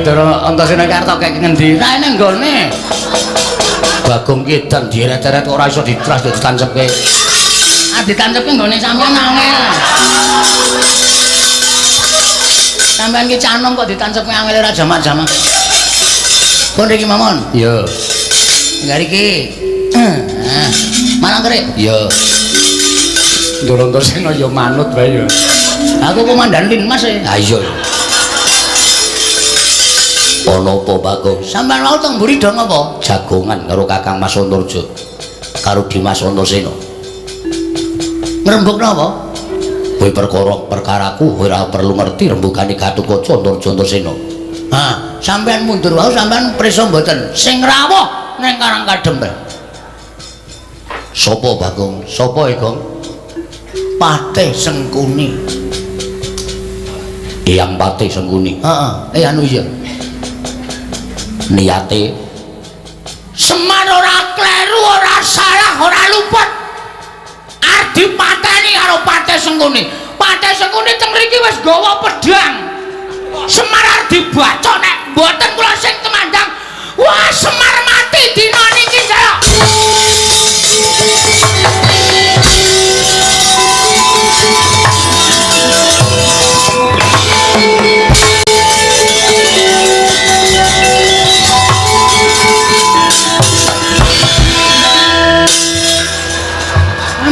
Ndara Antasena Karta kek ngendi? Ra ning nggone. Bagong Kidan dieret-eret ora iso ditras ditancepke. ditancepi nggone sampean angel. Sampean ki canom kok ditancepi angel ora jamak-jamak. Pun iki mamon. Iya. Gari ki. Malang kere. Iya. Ndoro-ndoro ya manut bae ya. Aku komandan Linmas e. Ha iya. Ono apa Bagong? Sampeyan mau teng mburi dong apa? Jagongan karo Kakang Mas Antarja. Karo Dimas Antasena. Ngrembug napa? Kowe perkaraku ora perlu ngerti rembugane Gatotkaca Antarja Antasena. Ha, sampeyan mundur wae sampeyan prisa mboten. Sing rawuh ning Karang Kadempel. Sopo Bagong? Sopo e, Gong? Patih Sengkuni. Eyang Patih Sengkuni. Heeh, anu iya. Niate Semar ora kleru, ora salah, ora luput. Arep dipateni karo Patih Sengkuni. Patih Sengkuni teng mriki wis gawa pedhang. Semar arep dibaca nek mboten kula sing temandang. Wah, Semar mati dina niki saya.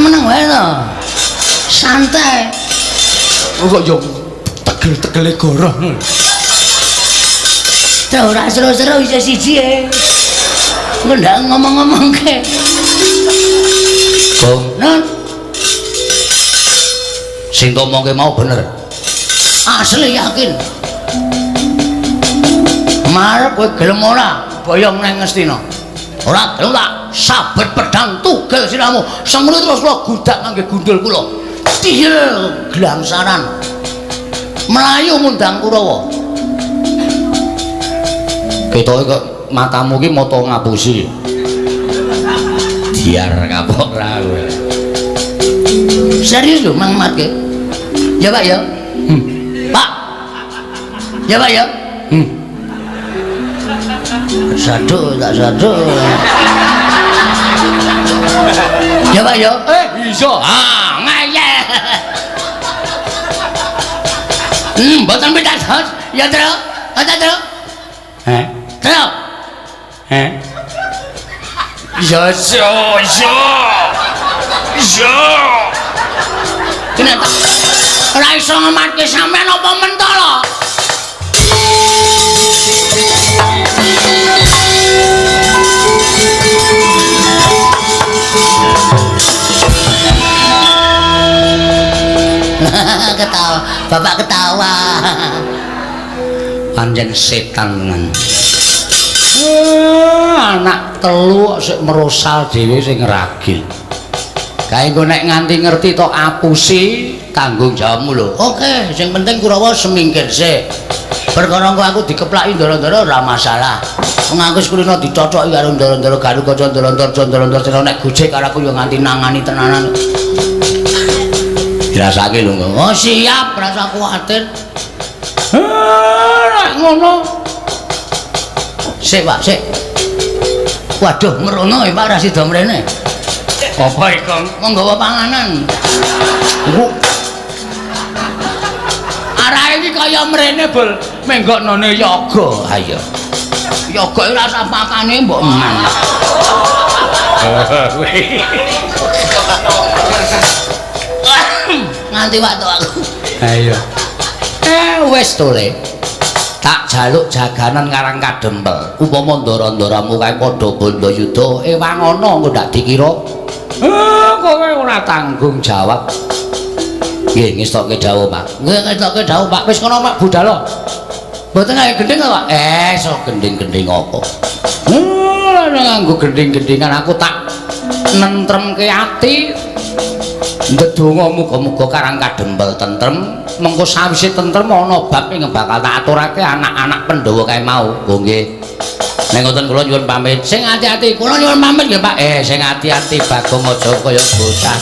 Meneng wae to. Santai. kok yo tegel-tegele goroh. Tuh ora seru-seru iso siji e. Ndak ngomong-ngomongke. Gong, Nun, sing tomongke mau bener. asli yakin. Marep kowe gelem ora boyong nang Ngastina. Ora gelem tak sabet pedang tugel siramu. Semono terus kula gudak ngangge gundul kula. Tiyel glangsaran. Melayu mundang Kurawa. Ketoke kok matamu ki mata ngapusi. Diar kapok ra kowe. Serius lho Mang Mat ke? Ya Pak ya. Pak. Ya Pak ya. Sadu tak sadu. Ya Pak ya. Iso. Ah, ngayeh. Mboten pitados. Ya terus. Ada terus. Terus. Iya. Kena tak. Ora iso ngematke sampean apa mentolo? Ketawa, bapak ketawa. Pancen setan tenan. Anak telu kok sik merosal dhewe sing ragil. Kae engko nek nganti ngerti to apusi tanggung jawabmu lho. Oke, sing penting Kurawa semingkir sik. Perkara engko aku dikeplaki ndara-ndara ora masalah. Wong aku kulino dicocoki karo ndara-ndara Gatotkaca ndara-ndara sing nek gojek karo aku yo nganti nangani tenanan. Dirasake lho. Oh siap, rasa kuwatir. Nek ngono. Sik, Pak, sik. Waduh, merono ya Pak ra sida mrene. Apa iki, Kang? Menggawa panganan. Arahe iki kaya mrene bol menggoknone yoga. Ha iya. Yoga iki rasa pakane mbok eman. Nganti waktu aku. Ha iya. Wis to Le. Tak jaluk jaganan Karang Kadempel. Upama ndara-ndaramu kae padha Bandayuda, ewang ana engko ndak dikira. Kowe ora tanggung jawab. Nggih, ngestokke dawuh, Pak. Nggih ngetokke dawuh Pak. Wis kono Pak budal. Mboten gawe gending Pak. So gending-gending apa? Nganggo gending-gendingan aku tak nentremke ati. Ndedonga muga-muga Karang Kadempel tentrem. Mengko sawise tentrem ana bab sing bakal tak aturake anak-anak Pandhawa kae mau. Oh nggih. Nek ngoten kula nyuwun pamit. Sing ati-ati, kula nyuwun pamit nggih Pak. Sing ati-ati Bagong aja kaya bocah.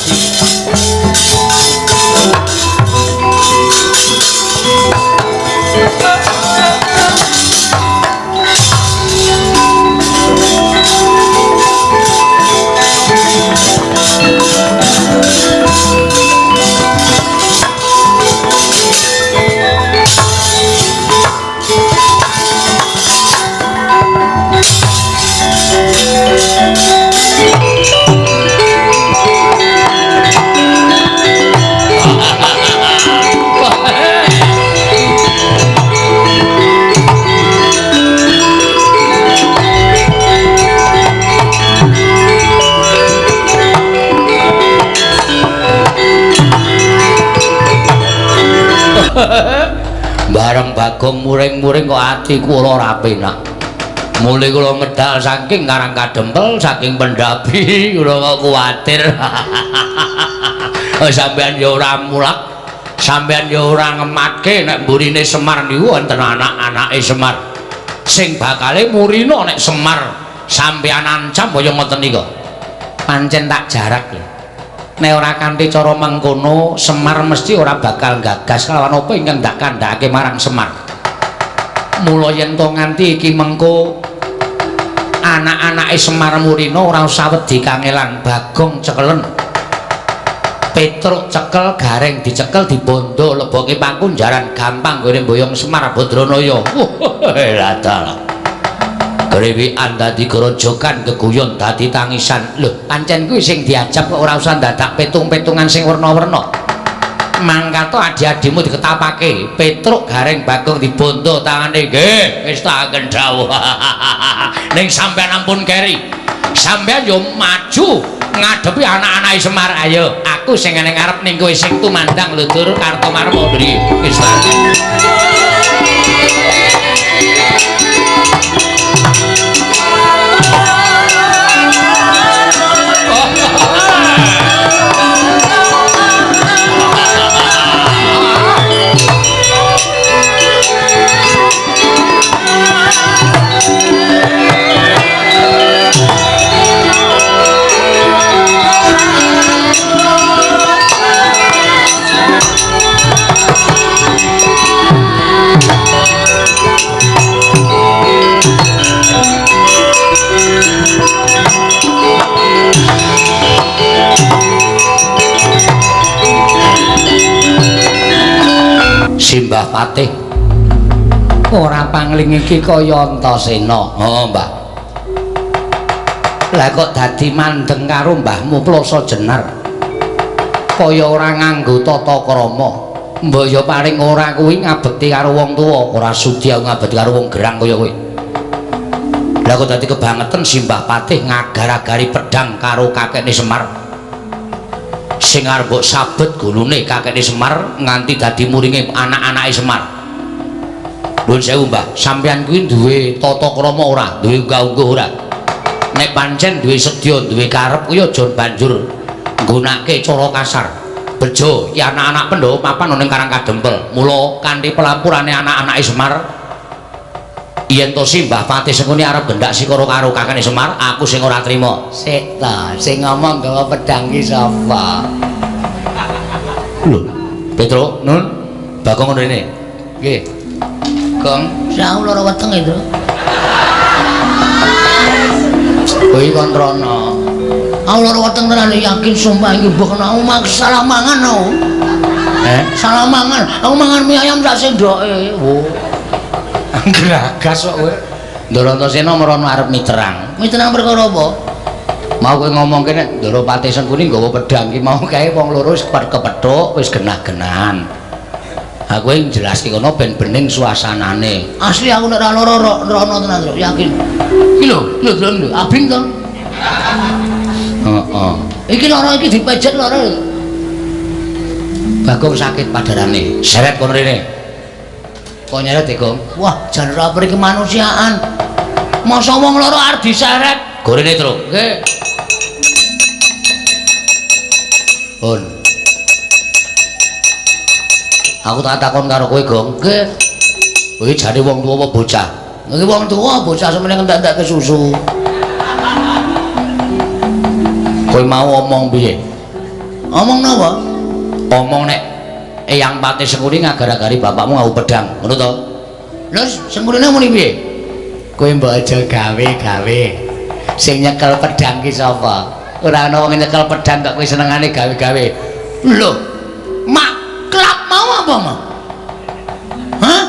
Bareng Bagong muring-muring kok atiku ora penak. Mulai kula medal saking Karang Kadempel, saking Pendapi, kula kok kuwatir. Sampeyan ya ora mulak, sampeyan ya ora ngematke nek mburine Semar niku wonten anak-anake Semar. Sing bakale murina nek Semar sampeyan ancam kaya ngoten nika. Pancen tak jarak ya. Nek ora kanthi cara mengkono, Semar mesti ora bakal gagas kalawan apa ingkang dak kandhake marang Semar. Mula yen to nganti iki mengko anak-anake Semar Murina ora usah wedi kangelan, Bagong cekelen. Petruk cekel, Gareng dicekel, dibondo leboke Pakunjaran, gampang gone mboyong Semar Badranaya. Lah dalah. Grewikan dadi grojokan, keguyon dadi tangisan. Lho, pancen kuwi sing diajab kok ora usah dadak petung-petungan sing werna-werna. Mangkato adi-adimu diketapake, Petruk Gareng Bagong dibondo tangane. Nggih, wis taken dawuh. Ning sampean ampun keri. Sampean yo maju ngadepi anak-anake Semar. Ayo, aku sing ning ngarep ning kowe sing tumandang luntur Kartomarma mriki. Wis taken. Simbah Patih ora pangling iki kaya Antasena. Oh, Mbah. Lah kok dadi mandeng karo mbahmu Plasa Jenar. Kaya ora nganggo tata krama. Mbaya paring ora kuwi ngabekti karo wong tuwa, ora sudi aku ngabekti karo wong gerang kaya kowe. Lah kok dadi kebangetan Simbah Patih ngagar-agari pedhang karo kakekne Semar. Sing arep mbok sabet gulune kakekne Semar nganti dadi muringe anak-anake Semar. Nuwun sewu, Mbah, sampeyan kuwi duwe tata krama ora, duwe unggah-ungguh ora? Nek pancen duwe sedya, duwe karep kuwi aja banjur nggunakake cara kasar. Bejo, iki anak-anak Pandhawa papan ning Karang Kadempel. Mula kanthi pelampurane anak-anake Semar, yen to Simbah Patih sengune arep bendak sikara karo kakekne Semar, aku sing ora trima. Sik ta, sing ngomong gawa pedhang ki sapa? Lho, Petruk, Nun, Bagong ngono rene. Nggih. Gong, sawu lara weteng itu. Kuwi kontrono. Aku lara weteng tenan yakin sumpah iki mbok kena omah salah mangan aku. Salah mangan. Aku mangan mie ayam sak sendoke. Oh. Gragas kok kowe. Ndara Antasena merono arep miterang. Miterang perkara apa? Mau kowe ngomong kene Ndara Patih Sengkuni nggawa pedhang ki mau kae wong loro wis kepethuk wis genah-genahan. Ha kowe njelaske kono ben bening suasanane. Asli aku nek ora rono tenan kok yakin. Iki lho abing to. Heeh. Iki lara iki dipejet lara. Bagong sakit padarane. Seret kono rene. Kok nyeret Gong? Wah, jan ora mriki kemanusiaan. Masa wong lara arep diseret. Gorene, Truk. Nggih. Pun. Aku tak takon karo kowe, Gong. Nggih. Kowe jane wong tuwa apa bocah? Iki wong tuwa, bocah semene ngentek-entek susu. Kowe mau omong piye? Omong napa? Omong nek Eyang Patih Sengkuni ngagar-agari bapakmu ngau pedhang, ngono to? Lha Sengkunine muni piye? Kowe mbok aja gawe-gawe. Sing nyekel pedhang ki sapa? Ora ana wong nyekel pedhang kok kowe senengane gawe-gawe. Lho, mak klap mau apa, Mak? Hah?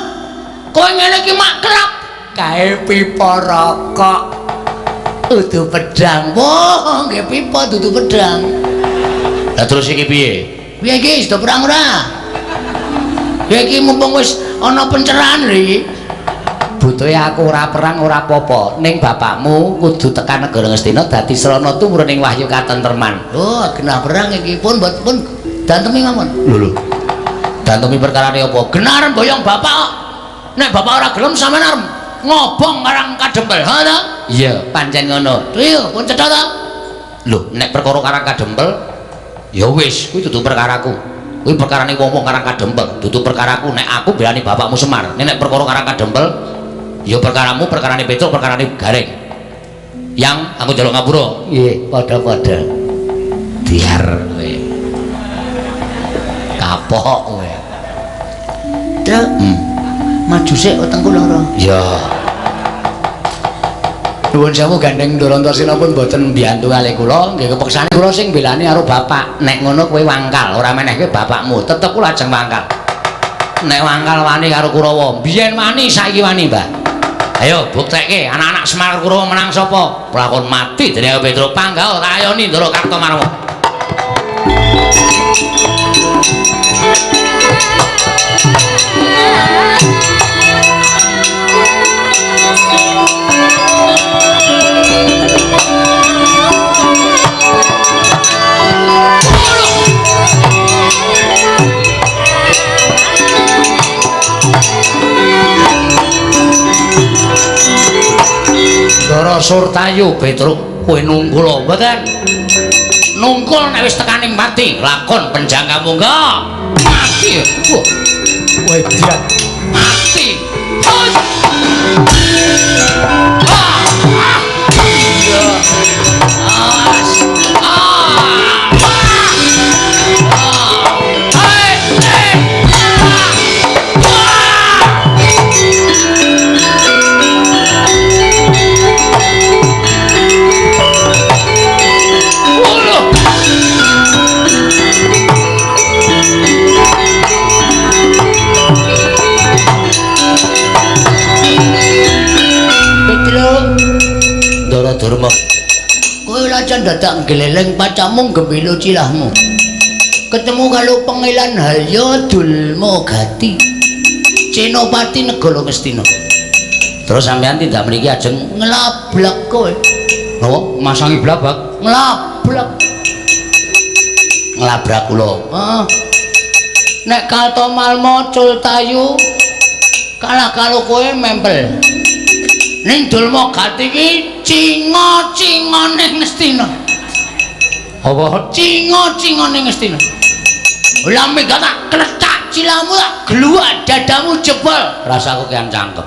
Kowe ngene iki mak klap kae pipa rokok. Dudu pedhang. Wah, nggih pipa dudu pedhang. Lah terus iki piye? Piye iki sudah perang ora? Ya iki mumpung wis ana pencerahan iki. Butuhe aku ora perang ora apa-apa, ning bapakmu kudu tekan negara Ngastina dadi srana tumurun ing wahyu katentreman. Oh, genah perang iki pun dantem mawon. Lho. dantumi perkarane apa? Genar boyong bapak. Nek bapak ora gelem sampean arep ngobong karang kadempel, ha ta? Iya, pancen ngono. Iya, pun cetha ta? Lho, nek perkara karang kadempel ya wis, kuwi dudu perkaraku. Kuwi perkarane wong-wong karang kadempel, dudu perkaraku. Nek aku belani bapakmu Semar. Nek perkara karang kadempel ya perkaramu, perkarane Petruk, perkarane Gareng. Yang aku njaluk ngapura. Nggih, padha-padha. Biar kowe. Kapok kowe. Truk. Maju sik wetengku loro. Ya. Nuwun sewu gandeng Durantasena pun boten mbiyantu kalih kula, nggih kepeksane kula sing belani karo bapak. Nek ngono kowe wangkal, ora menehke bapakmu, tetep kula ajeng wangkal. Nek wangkal wani karo Kurawa, biyen wani saiki wani, Mbah. Ayo buktekke anak-anak Semar Kurawa menang sapa? Pelakon mati dening Petruk Panggawa tak ayoni Ndara Kartomarma. Ndara Surtayu Petruk kowe nungkul mboten? Nungkul nek wis tekaning mati, lakon penjangka monggo. Mati. Kowe dia mati. Durma kowe lajan dadak geleleng pacamu gembelo cilahmu ketemu karo pengilan Halya Dulma Gati Cenopati Negara Ngastina terus sampean tindak mriki ajeng nglablak kowe napa masangi blabak nglabrak kula nek Kartomarma Cultayu kalah karo kowe mempel ning Dulma Gati iki cinga-cingane Ngastina. Apa cinga-cingane Ngastina? Lah mega tak kletak cilamu tak gluwak dadamu jebol. Rasaku kian cangkem.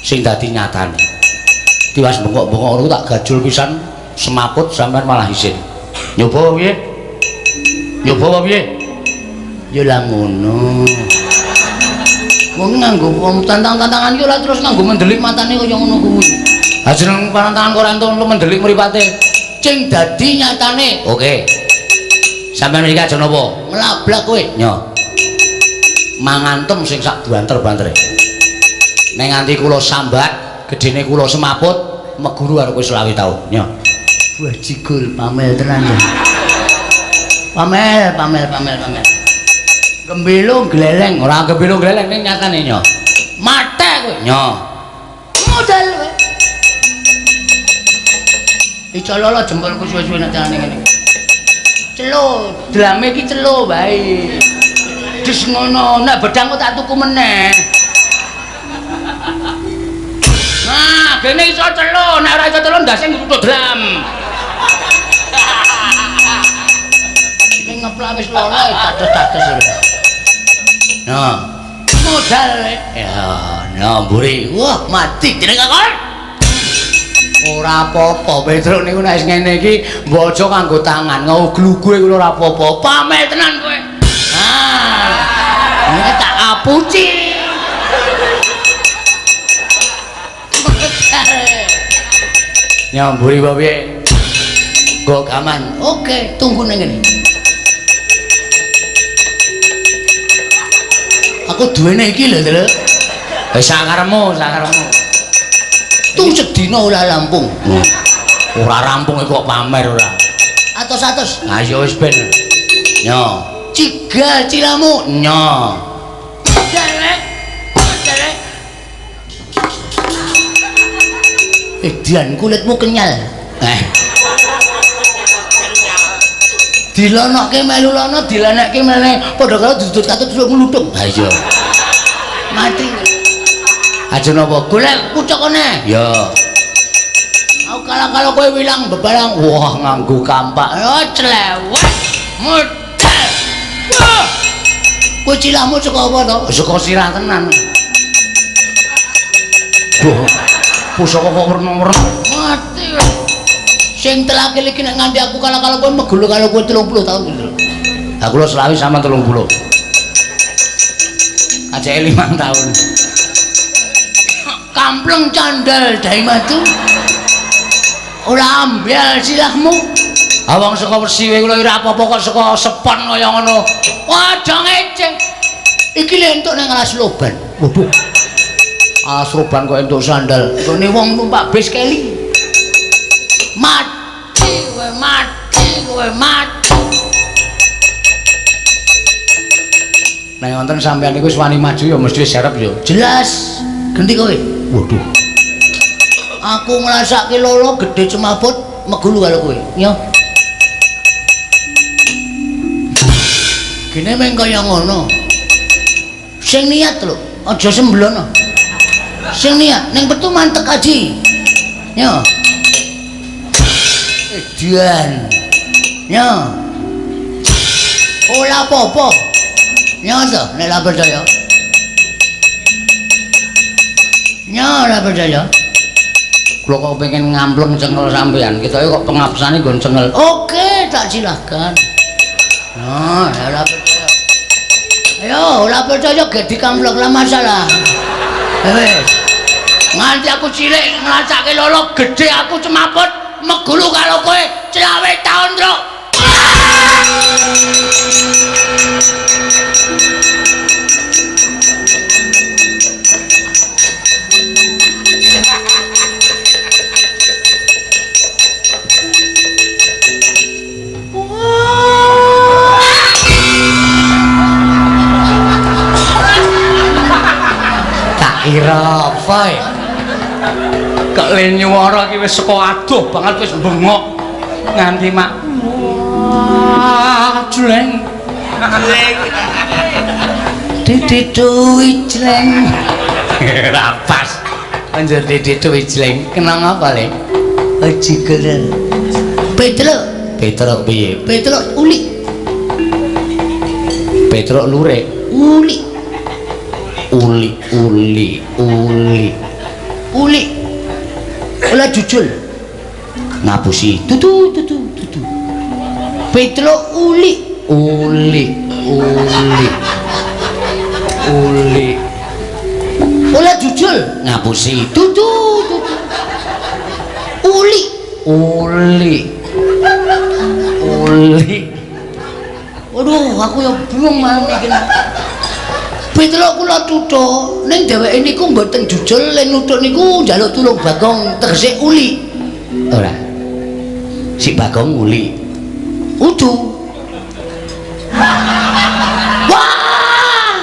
Sing dadi nyatane. Tiwas bengok-bengok tak gajul pisan semaput sampean malah isin. Nyoba piye? Nyoba piye? Ya lah ngono. Wong nganggo tantang-tantangan iki ora terus nganggo mendelik matane kaya ngono kuwi. Ha jeneng pantangan kok ora entuk mendelik mripate. Cing dadi nyatane. Oke. Sampeyan iki ajeng napa? Nglablak kowe. Nyo. Mangantem sing sak banter-bantere. Nek nganti kula sambat, gedene kula semaput, meguru karo kowe 20 taun. Nyo. Wah jigul pamel tenan ya. Pamel. Gembelo gleleng, ora gembelo gleleng ning nyatane nyo. Mate kowe. Nyo. Modal kowe. Dicololo jempolku suwe-suwe nek carane ngene. Celo, drame iki celo bae. Dis ngono, nek bedang kok tak tuku meneh. Nah, kene iso celo, nek ora iso celo ndase ngrutuk dram. Iki ngeplak wis lolo tates-tates. Nah, modal ya, nah mburi. Wah, mati jeneng kakon. Ora apa-apa, Petruk niku nek ngene iki mbok aja kanggo tangan, ngau glugue kuwi ora apa-apa. Pamel tenan kowe. Ah. Ini tak apuci. Nyamburi apa piye? Go gaman. Oke, tunggu nang ngene. Aku duwene iki lho, Tru. Wis sakarepmu. Tung sedina ora rampung. Ora rampung kok pamer ora. Atos-atos. Ha ya wis ben. Nyo. Cigal cilamu. Nyo. Delek. Dian kulitmu kenyal. Dilonokke melu lono, dilenekke meneh padha karo dudut katut terus ngluthuk. Ha iya. Mati. Aja napa golek pucukane. Ya. Aku kalau kowe wilang bebarang, wah nganggo kampak. Oh clewek. Model. Wah. Kowe cilahmu saka apa to? Saka sirah tenan. Duh. Pusaka kok werna-werna. Mati. Sing telake iki nek nganti aku kalau kowe megulu karo kowe 30 tahun. Aku lho selawi sama 30. Ajake 5 tahun. Kampleng candal dai matu. Ora ambyal silahmu. Awang saka wesiwe kula ora apa-apa kok saka sepon kaya ngono. Aja ngeceh. Iki lho entuk nang alas loban. Waduh. Alas loban kok entuk sandal. Kene wong numpak bis keli. Mati kowe mati. Nek wonten sampeyan niku wis wani maju ya mesti wis arep ya. Jelas. Ganti kowe. Waduh. Aku ngrasake lolo gedhe cemabut megulu karo kowe. Ya. Kene meng kaya ngono. Sing niat lho, aja semblono. Sing niat ning petu mantek aji. Ya. Edian. Ya. Ora apa-apa. Ya to, nek ora percaya. Ya ora percaya. Kula kok pengen ngampleng cengel sampean, ketoke kok pengabsane nggon cengel. Oke, tak silahkan. Nah, ora percaya. Ayo, ora percaya ge dikampleng lah masalah. Wes. Nganti aku cilik ngrasake lolo gedhe aku cemaput megulu karo kowe 20 tahun, Truk. Kira apa ya? Kok le nyuwara iki wis saka adoh banget wis bengok nganti mak. Wah, jleng. Dititu jleng. Ora pas. Anjir dititu jleng. Kenang apa le? Aji keren. Petruk piye? Petruk uli. Petruk lurek. Uli. Olah jujul ngapusi tutu Petro uli olah jujul ngapusi tutu uli waduh aku ya bingung mami kena Petro kula tuthuk ning dheweke niku mboten jujul len nuthuk niku njaluk tulung Bagong tegese uli. Ora. Si Bagong uli. Udu. Wah!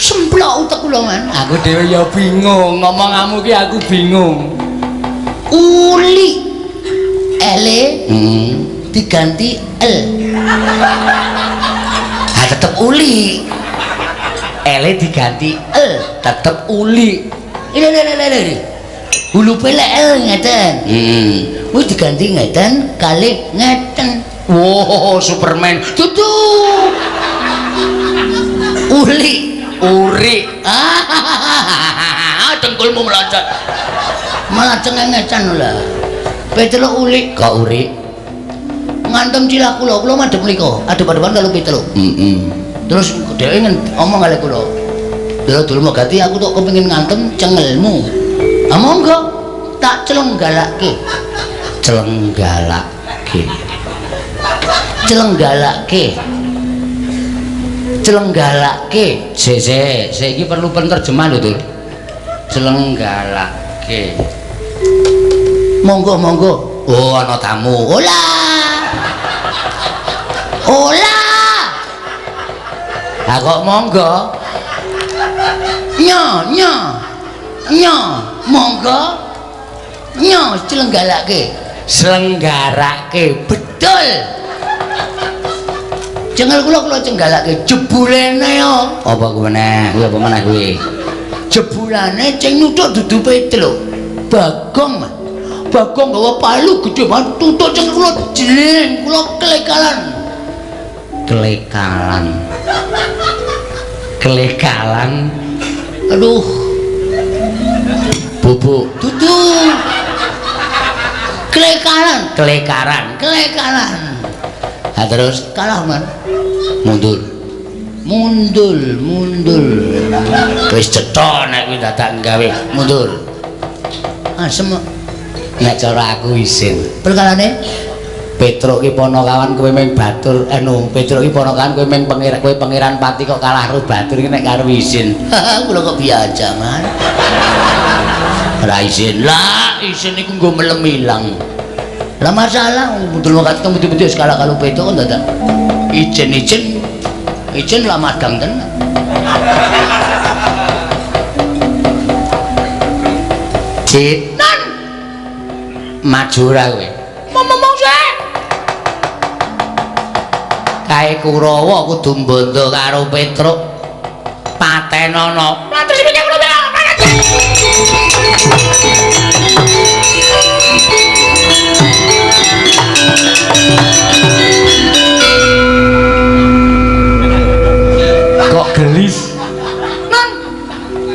Semplok utek kula man. Aku dhewe ya bingung, ngomonganmu ki aku bingung. Uli. L diganti L. Ah tetep uli. L diganti L tetep uli. Ini. Hulu pelek L ngeten. Wis diganti ngeten kali ngeten. Wow, Superman. Tutu. Uri. Dengkulmu melacak. Malah cengengecan lah. Petro uli kok uri. Ngantem cilah kula madhep mriko. Adep-adepan karo Petro. Terus dhewe ngomong kali kula. Dulu megati aku tok kepengin ngantem cengelmu. Ah monggo tak celenggalake. Saya iki perlu penerjemah lho, Dur. Celenggalake. Monggo. Oh, ana tamu. Ola. Lah kok monggo. Nyo. Monggo. Nyo selenggarake. Betul. Cengel kula cenggalake jebulene yo. Apa kuwi meneh? Kuwi apa meneh kuwi? Jebulane ceng nuthuk dudu Petruk. Bagong, Mas. Bagong gawa palu gedhe banget tutuk cengel kula jling, kula kelekalan. Kelekalan. Aduh. Bubuk. Dudu. Kelekaran. Nah, terus kalah man. Mundur. Wis cetha nek kuwi dadak gawe mundur. Asem nek cara aku isin. Perkarane Petruk ki ponokawan kowe meng batur Petruk ki ponokawan kowe meng pangeran pati kok kalah karo batur ki nek karo isin. Kula kok biasa man. Ora isin. Lah isin iku nggo melem ilang. Lah masalah betul wakat kamu tiba-tiba sekala kalau Petruk kan dadak Ijen lah madang tenan. Citan maju ra kowe. Ngomong sik. Kae Kurawa kudu mbondo karo Petruk. Patenono. Lantas iki kula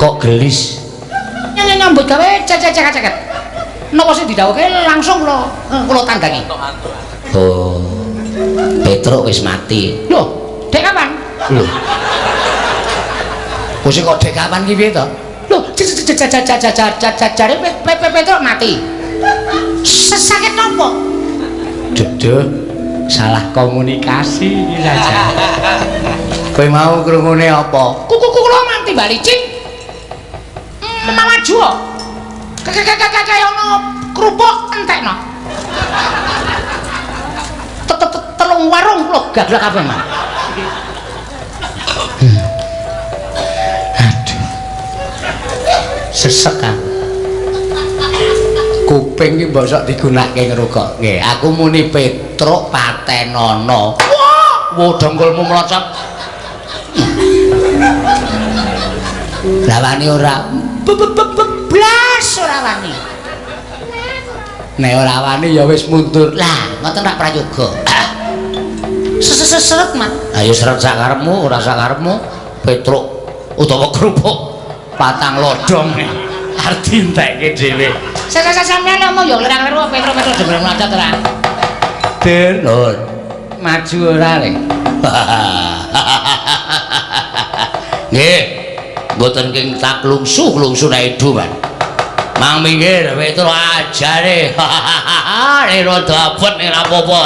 Kok gelis? Nyambut gawe cecek-ceket. Napa sing didhawuhke langsung kula tanggangi. Oh. Petruk wis mati. Lho, dek kapan? Lho. Kok sing kok dek kapan ki piye to? Lho, jare Petruk mati. Sakit napa? Duduh, salah komunikasi iki saja. Kowe mau krungune apa? Kuku kula mati balicin. Maju. Kaya ono kerupuk entekno. Telung warung kula gaglak kabeh, Mas. Aduh. Sesek kan. Kuping iki mbok sok digunakake ngrungokne. Aku muni Petruk Patenono. Wah, dongkolmu mlocot. Rawani ora blas ora wani. Nek ora wani ya wis mundur. Lah, ngoten rak prayoga. Seret, Mas. Ayo seret sakarepmu, ora sakarepmu. Petruk utawa kerupuk patang lodong. Arti entekke dhewe. Sampeyan ngomong ya lera-lera Petruk dhewe mlocot ora. Den, maju ora le. Nggih. Mboten king tak lungsuh nek edu man. Mang minggir Petruk ajare. Nek rada abot nek ora apa-apa.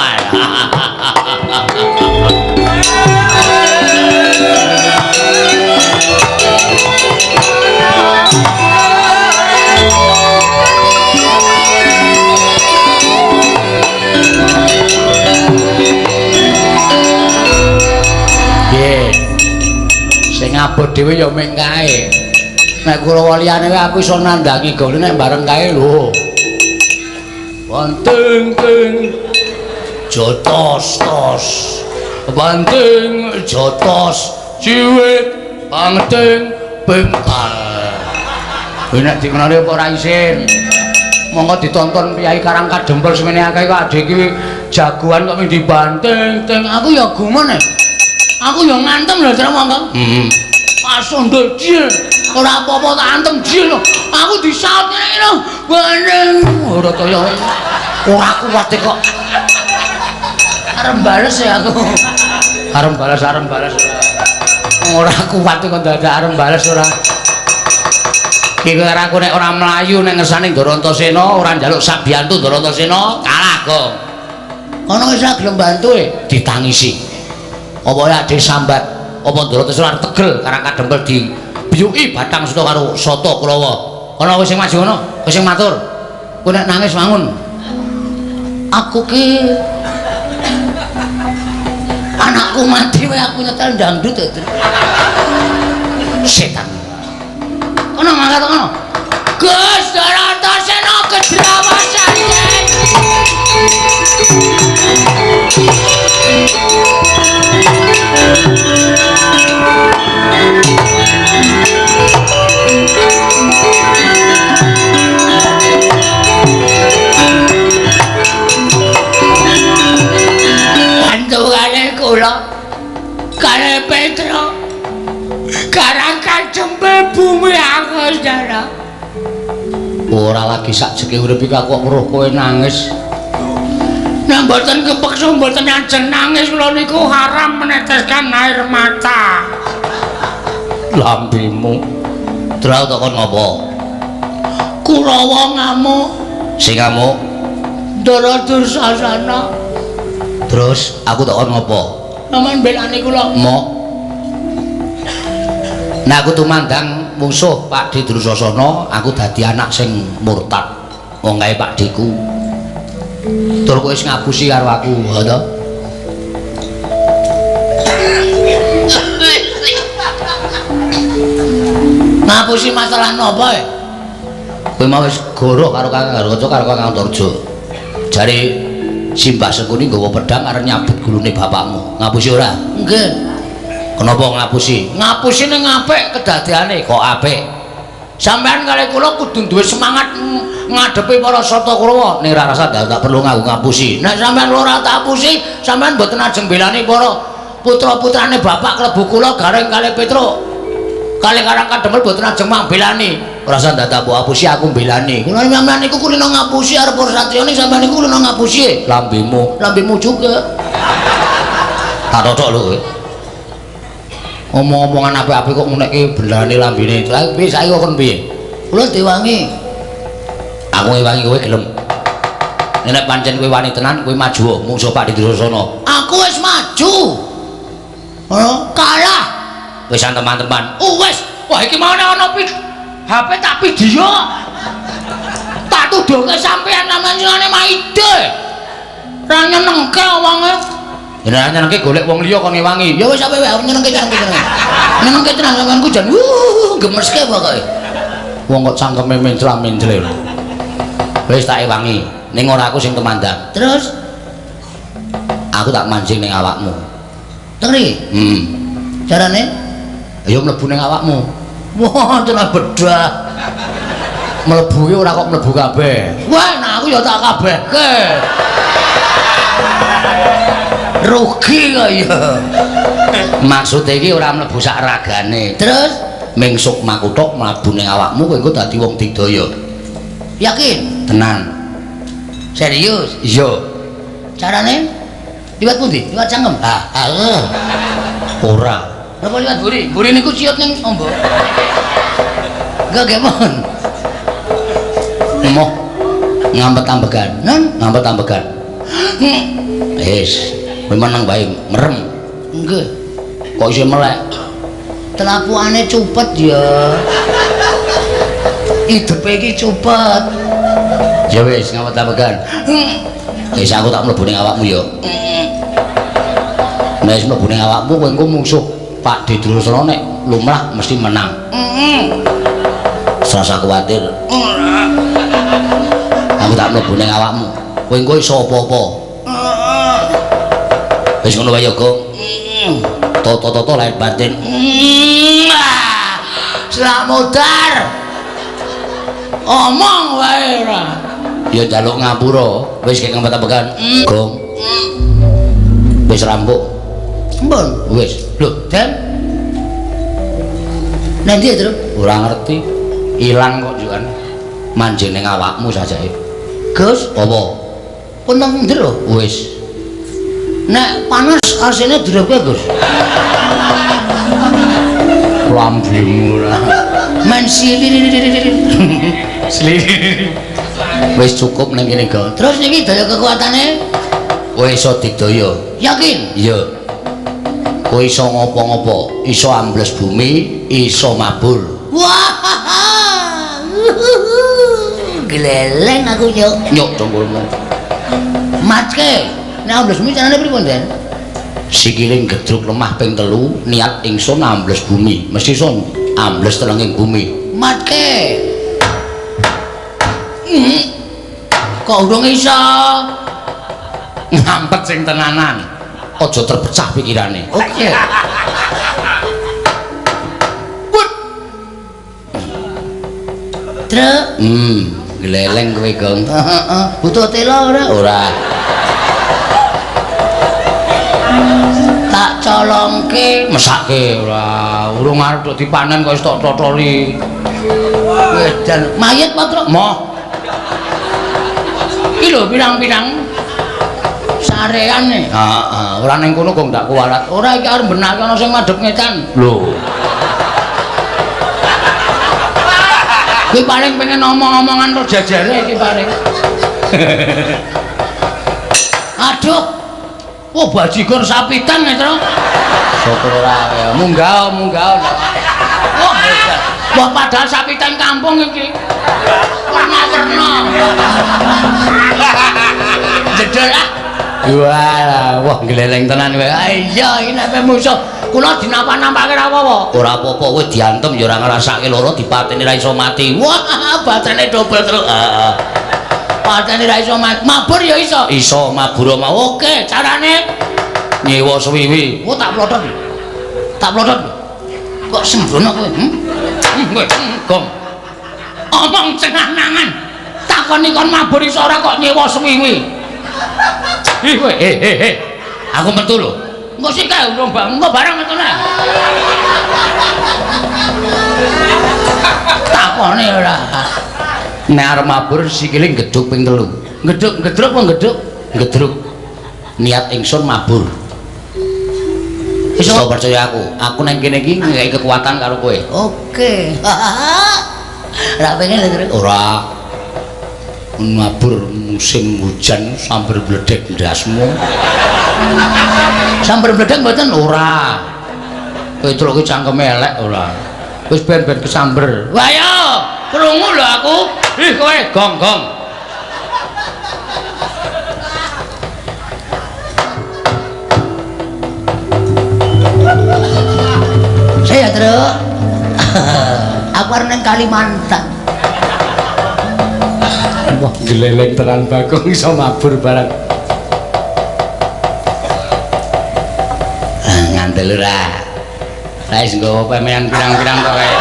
Sing abot dhewe ya mung kae. Nek Kurawa liyane aku iso nandangi gone nek bareng kae lho. Banting jotos. Banting jotos ciwit banting bengkal. Nek dikenali apa ora isin. Monggo ditonton Kyai Karang Kadempel semene akeh kok adhe iki jagoan kok mung dibanting. Aku ya gumen. Aku ya ngantem lho cara monggo. Pasung dhewe. Ora apa-apa tak antem dhewe lho. Aku disaut ngene lho. Bandeng. Ora kaya ora kuat kok. Arep bales ya aku. Arep bales. Ora kuat kok dadak arep bales ora. Iki karo aku nek ora mlayu nek ngersane Ndarantasena ora njaluk sabiyantu Ndarantasena kalah kok. Kono wis gelem bantu ditangisi. Apa ya ade sambat apa Ndarantasena tegel Karang Kadempel di biyuki Bathang Suta karo Soto Kurawa. Ana wis sing maju ngono, wis sing matur. Kowe nek nangis wangun. Aku ki anakku mati wae aku nyetel dangdut to. Setan. Kono mangkat kono. Gus Ndarantasena Gedrawa Sanjen. Garang kajempe bumi aku Jara. Ora lagi sak jeke urip iki aku kok weruh kowe nangis. Nek mboten kepeksa mboten ajeng nangis kula niku haram meneteskan air mata. Lambimu. Terus kok ngopo? Kurawa ngamuk. Sing ngamuk. Ndara Dursasana. Terus aku tak ngopo? Sampeyan belani kula. Mo. Nah aku tumandang musuh Pak Di Dursasana, aku dadi anak sing murtad. Wong kae Pak Diku. Tur kowe wis ngapusi karo aku, ha to? Ngapusi masalah napa e? Kowe mau wis goroh karo Kang Garwaca karo Kang Antarja. Jare Simbah Sekuni nggawa pedhang arep nyabut gulune bapakmu. Ngapusi ora? Nggih. Kenapa ngapusi? Ngapusi ning apik kedadeane. Kok apik? Sampeyan kali kula kudu duwe semangat ngadepi para Sata Kurawa. Ning ra rasa tak perlu ngapusi. Nek sampeyan ora tak apusi, sampeyan mboten ajeng belani para putra-putrane bapak klebu kula Gareng kali Petruk. Kali Karang Kademel mboten ajeng belani. Ora rasa tak mbok apusi aku belani. Kula sampeyan niku kulino ngapusi arep para satriya ning sampeyan niku kulino ngapusi. Lambimu Juga. tak cocok lho kowe. Omong-omongan apik-apik kok ngunekke belane lambene. Lah piye saiki kok kon piye? Kula diwangi. Aku ngewangi kowe gelem. Nek pancen kowe wani tenan, kowe maju musuh Pak Di Dursasana. Aku wis maju. Kalah. Wis teman-teman. Wis. Wah iki mau ana HP tak video. Tak tuduhke sampean namanya Maide. Ra nyenengke wonge. Yen nyenengke golek wong liya kon ngewangi. Ya wis sampe wae nyenengke tenan. Nyenengke tenan sampeanku jan gemeske pokoke. Wong kok cangkeme mencla-mencle. Wis tak ewangi. Ning ora aku sing temandang. Terus aku tak mancing ning awakmu. Tengri? Carane? Ayo mlebu ning awakmu. Wah, tenan bedah. Mlebu ki ora kok mlebu kabeh. Wah, nah aku ya tak kabehke. Rugi kok ya. Maksud iki ora mlebu sak ragane. Terus Mengsuk makuthuk mlebu ning awakmu kowe engko dadi wong digdaya. yakin? Tenan. Serius? Iya. Carane? Liwat pundi? Liwat cangkem? Ora. Napa liwat buri? Buri niku ciut ning ombo. Enggak gemon. Moh ngampet-ambegan. Ngampet-ambegan. Wis, kowe meneng bae merem. Nggih. Kok isih melek? Telapuane cupet ya. Hidupe iki cupet. Ya wis ngampet-ambegan. Wis aku tak mlebu ning awakmu ya. Nek wis mlebu ning awakmu kowe engko musuh Pak Di Dursasana nek lumrah mesti menang. Rasa kuwatir. Aku tak mlebu ning awakmu. Kowe engko iso apa-apa. Wis ngono wae ya, Gong. Toto lahir batin. Slamodar. Omong wae ora. Ya njaluk ngapura. Wis kek ngempet-ambekan. Gong. Wis rampung. Mbon. Wis. Lho, Den. Nanti terus Ora ngerti. Ilang kok jukan. Manjing ning awakmu sajake. Gus, Apa? pun nang ndero. Wis. Nek panas asine dirobe, Gus. Lambimu lah. Men silir. Wis cukup ning kene, Gong. Terus niki daya kekuatane Kowe iso digdaya. yakin? Iya. Kowe iso ngopo-ngopo, iso ambles bumi, iso mabur. Wah. Geleleng aku nyok. Nyok congkolmu. Matke. Nek ambles bumi carane pripun, Den? Sikiling gedruk lemah ping 3, niat ingsun ambles bumi. Mesti iso ambles telenging bumi. Matke. Kok urung iso? Ngampet sing tenanan. Aja terpecah pikirane. Oke. Truk. Gleleng kowe, Gong. Butuh tela ora? Ora. Tak diolongke mesake ora urung arep tok dipanen kok wis tok totori edan mayit Patro moh iki lho pirang-pirang sareane heeh ora ning kono kok ndak kuwalat ora iki arep benake ana sing madhep ngetan lho kuwi paling pengen omong-omongan karo jajare iki paling aduh oh bajigur sapitan ya Tro syukur ora ya munggah oh hebat wah padahal sapitan kampung iki warna-warna jedel ah wah gleleng tenan kowe iya iki nek musuh kula dinapa-napake ra apa-apa ora apa-apa kowe diantem ya ora ngrasake lara dipateni ra iso mati wah batene dobel terus pateni ra iso mabur ya iso mabur mau oke carane nyewa suwiwi oh tak plotot kok sembrono kowe gong omong cenah-nangan takoni kon mabur iso ora kok nyewa suwiwi kowe aku metu lho engko sik kae urung barang metu nah takone ora nek arep mabur sikile gedhuk ping 3 gedhuk apa gedhuk niat ingsun mabur iso percaya aku nang kene iki nggawe kekuatan karo kowe oke ora pengen lho ora mabur musim hujan sambar bledek ndasmu sambar bledek mboten ora kowe truk ki cangkeme elek ora wis ben-ben kesamber wah yo krungu lho aku kowe gong saya Truk aku arep nang Kalimantan wah gleleng tenan Bagong iso mabur barang ngandel ora wis nggawa pemean pirang-pirang kok kae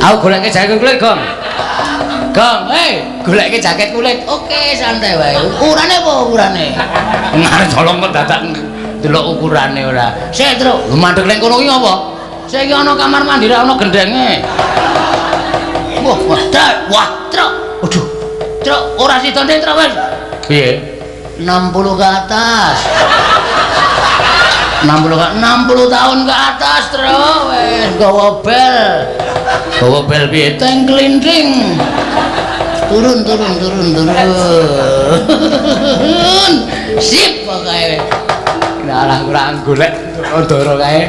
aku goleke jaket kulit Gong goleke jaket kulit oke santai wae ukurane apa ukurane ngarep colong kok dadak delok ukurane ora sik Truk mandeg ning kono iki apa sik iki ana kamar mandi ra ana gendenge wah Truk aduh Truk ora sidone Truk wis piye 60 ke atas 60 tahun ke atas Truk wis gawa bel piye teng klindring turun sip pokoke ora kurang golek ndoro kae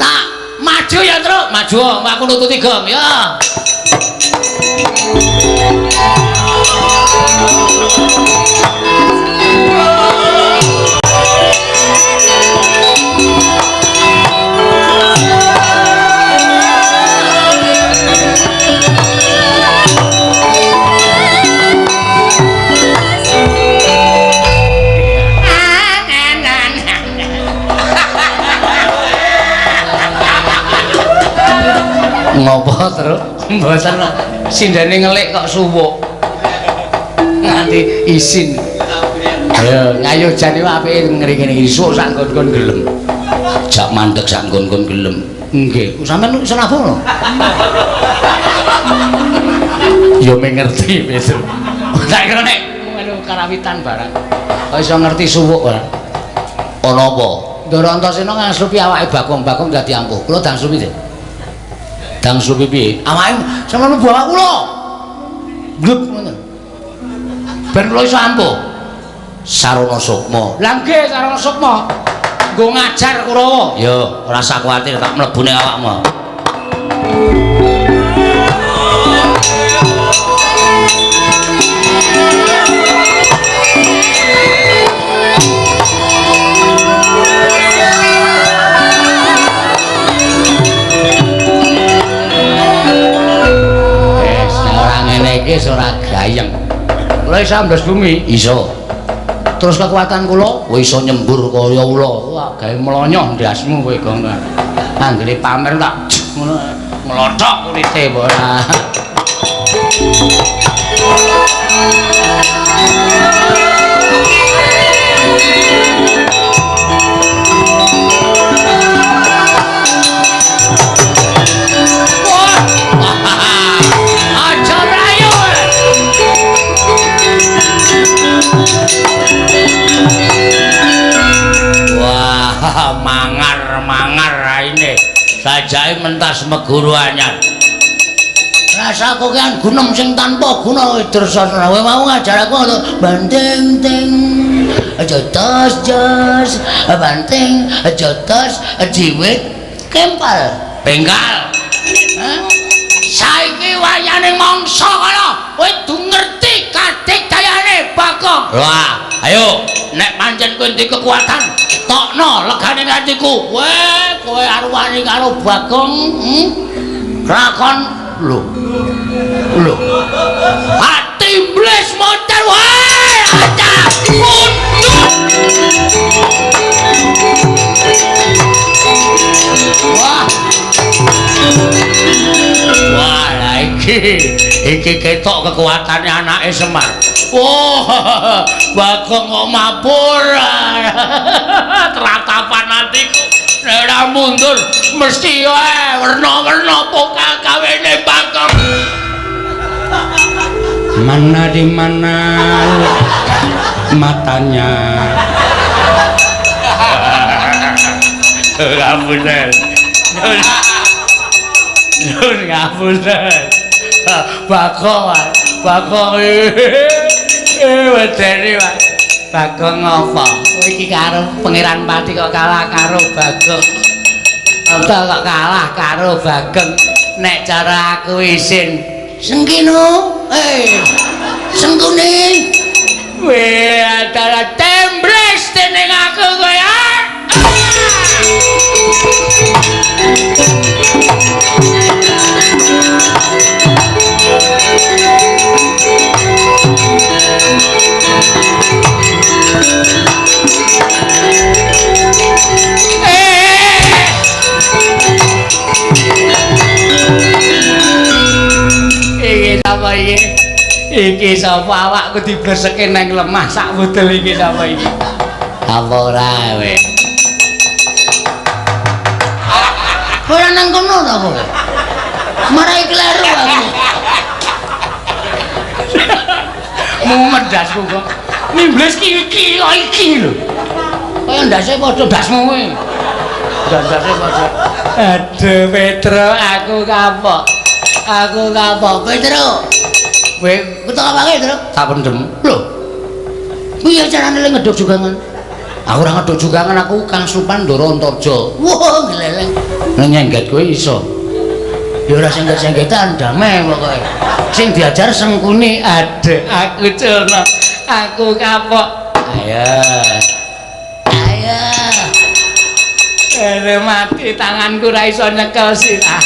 tak maju ya Truk maju aku nututi Gong ya ngopo Truk mboten sindene ngelik kok suwuk nganti isin ayo ngayo jane apike ngene-ngene isuk sak nggon-nggon gelem jak mandeg sak nggon-nggon gelem nggih sampean senabung lho yo mengerti wis tak kira nek melu karawitan barang kok iso ngerti suwuk ora ana apa Ndara Antasena ngasrupi awake Bagong dadi ampuh kula dang supi deh dang supi piye awake sampeyan bawa kula gleb ngoten ben kula iso ampuh sarana sukma lha nggih sarana sukma nggo ngajar Kurawa yo ora usah kuwatir tak mlebune awakmu iki ora gayeng. Kula iso amblas bumi, iso. Terus kekuatan kula iso nyembur kaya ula. Wah, gawe melonyoh ndasmu kowe Gong. Anggere pamer tak ngono mlothok kulite ora. mangar raine sajae mentas meguru anyar rasaku kan gunung sing tanpa guna Dursana kowe mau ngajar aku banting ting aja tos jos banting aja tos jiwit kempal bengkal saiki wayane mangsa kala kowe du ngerti kadikdayane Bagong wah ayo nek pancen kowe ndek kekuatan tokno legane atiku kowe arwani karo Bagong rakon lho ati iblis modal wae ada wah iki ketok kekuatannya anake Semar Bagong kok mabur teratapan atiku nek ora mundur mesti wae werna-werna pokal kawene Bagong mana di mana matanya ngapunten nyun ngapunten Bagong wedeni Mas Bagong apa kowe iki karo Pangeran Pati kok kalah karo Bagong kok kalah karo Bagong nek cara aku isin Sengkino Sengkuni kowe adalah tembres dening aku kowe apa iki sapa awakku dibleseke nang lemah sak bodol iki sapa iki apa ora kowe ora nang kono ta kowe marai kleru aku mumet dasku kok nimbles iki lho kaya ndase padha dasmu kowe ndase padha aduh Petro aku kapok Petro kowe ketok apa Petro tak pendem lho piye carane le ngeduk jugangan aku ora ngeduk jugangan aku Kang Supan Ndara Antarja wah gleleng nyengget kowe iso ya ora sengget-senggetan damai pokoke sing diajar Sengkuni adek aku celana aku kapok ayo mati tanganku ra iso nyekel sirah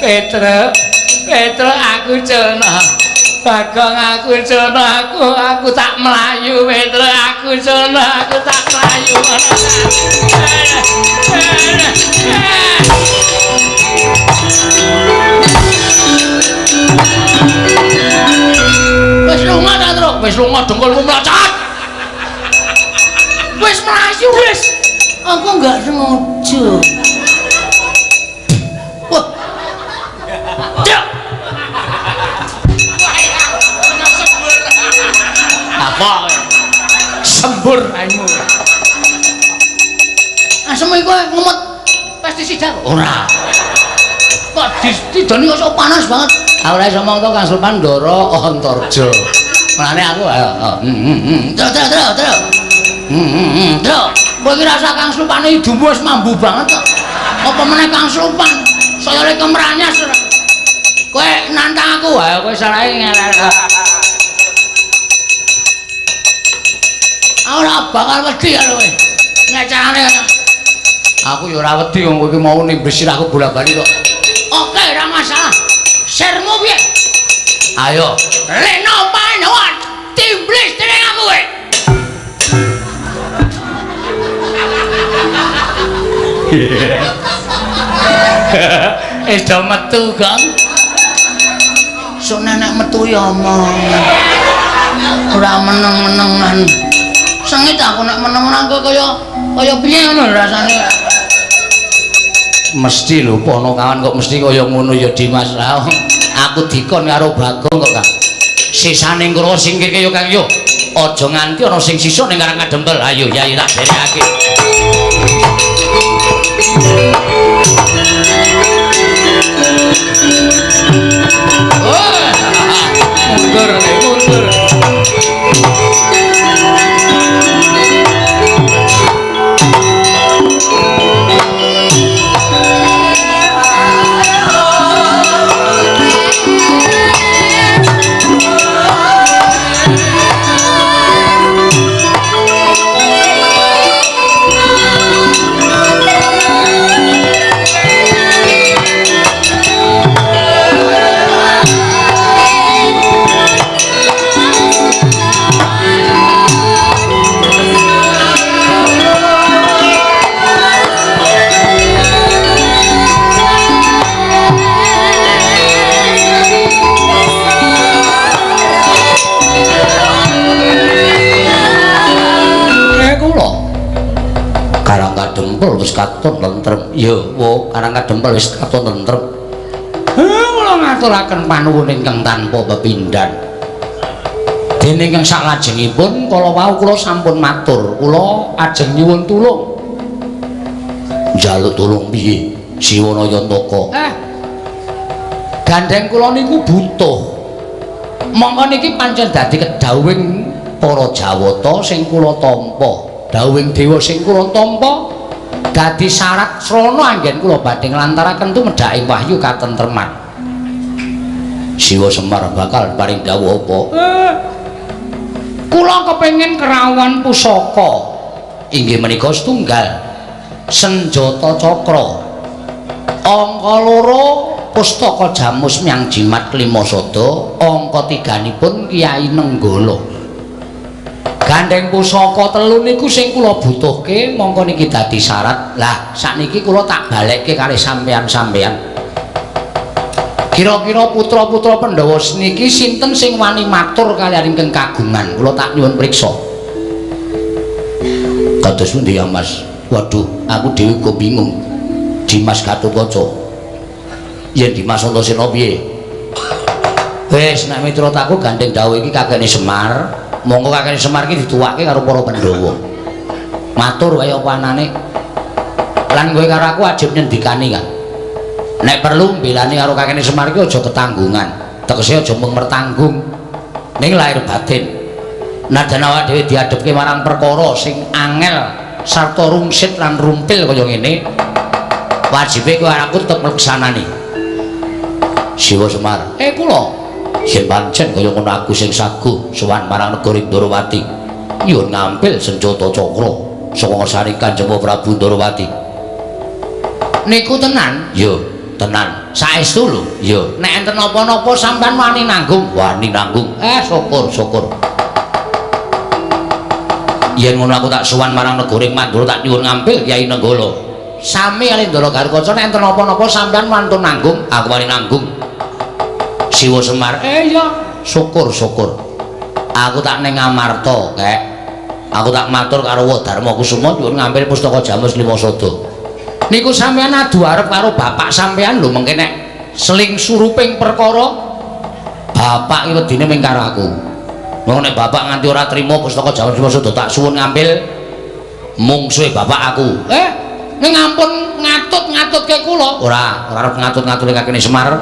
Petro aku celana Bagong aku celana aku tak melayu Petro aku celana aku tak melayu wis lunga ta Tru wis lunga dengkulmu mlacat wis melayu wis aku enggak sengaja wah apa sembur aimu asem iku ngemot pestisida ora kok didoni kok panas banget ora iso omong to Kang Supan Ndara Antarja mulane aku Tru kowe iki rasa Kang Supan hidupmu wis mambu banget kok apa meneh Kang Supan saya lek kemranyas kowe nantang aku wae kowe sarae ora bakal wedi karo kowe nek carane aku ya ora wedi wong kowe iki mau nimbes sirahku bola-bali kok oke ora masalah sermu piye ayo leno panon timblis dening aku kowe do metu Kang sok nenek metu ya omong ora meneng-menengan. Sengit aku nek meneng-meneng kaya piye ngono rasane. Mesti lho pono kawan kok mesti kaya ngono ya Dimas. Aku dikon karo Bagong kok Kang. Sisane kula singkirke ya Kang yo. Aja nganti ana sing sisa ning Karang Kadempel. Ayo Yai tak derekake. Mundur nek mundur. Karang Kadempel wis katon tentrem. Ya, wo, Karang Kadempel wis katon tentrem. Kula ngaturaken panuwun ingkang tanpa pepindhan. Dene ingkang saklajengipun kala wau kula sampun matur, kula ajeng nyuwun tulung. Njaluk tulung piye? Siwana Yantaka. Gandeng kula niku butuh. Mongko niki pancen dadi kedhawuhing para Jawata sing kula tampa. Dawing dewa sing kula tampa dadi syarat srana anggen kula badhe nglantaraken tumedhake wahyu katentreman. Siwa Semar bakal paring dawuh apa? Kula kepengin kerawan pusaka. Inggih menika setunggal senjata cakra. Angka 2 pustaka Jamus Myang Jimat Klimasada, angka 3-nipun Kyai Nenggala. Gandeng pusaka 3 niku sing kula butuhke mongko niki dadi syarat. Lah sakniki kula tak balekke kalih sampeyan-sampeyan. Kira-kira putra-putra Pandhawa niki sinten sing wani matur kaliyan ingkang kagungan? Kula tak nyuwun priksa. Kados pundi ya Mas? Waduh, aku dhewe kok bingung. Dimas Gatotkaca. Yen Dimas Antasena piye? Wis nek miturutaku gandeng dawuh iki kakene Semar. Monggo kakene Semar iki dituwake karo para Pandhawa. Matur kaya apa anane. Lan kowe karo aku ajib nyendikani kan. Nek perlu mbelani karo kakene Semar iki aja ketanggungan. Tegese aja mung mertanggung. Ning lahir batin. Najan awak dhewe diadepke marang perkara sing angel sarta rungsit lan rumpil kaya ngene. Wajibe kowe aku tetep mleksanani. Siwa Semar. Kula yen pancen kaya ngono aku sing saguh sowan marang negari Ndarawati nyuwun ngampil senjata cakra saka ngersane Kanjeng Prabu Ndarawati. Niku tenan? Ya, tenan. Saestu lho. Ya, nek enten apa-apa sampean wani nanggung. Wani nanggung. Syukur. Yen ngono aku tak sowan marang negari Mandura tak nyuwun ngampil Kyai Nenggala. Sami kali Ndara Garkaca nek enten apa-apa sampean wantun nanggung, aku wani nanggung. Siwa Semar, iya, syukur. Aku tak ning Ngamarta, Kek. Aku tak matur karo Dharma Kusuma nyuwun ngambil pustaka Jamus Klimasada. Niku sampean adu arep karo bapak sampean lho mengke nek seling suruping perkara bapak iki wedine ming karo aku. Wong nek bapak nganti ora trima pustaka Jamus Klimasada tak suwun ngambil mungsuhe bapak aku. Ning ampun ngatut-ngatutke kula. Ora arep ngatut-ngatutke kakene Semar.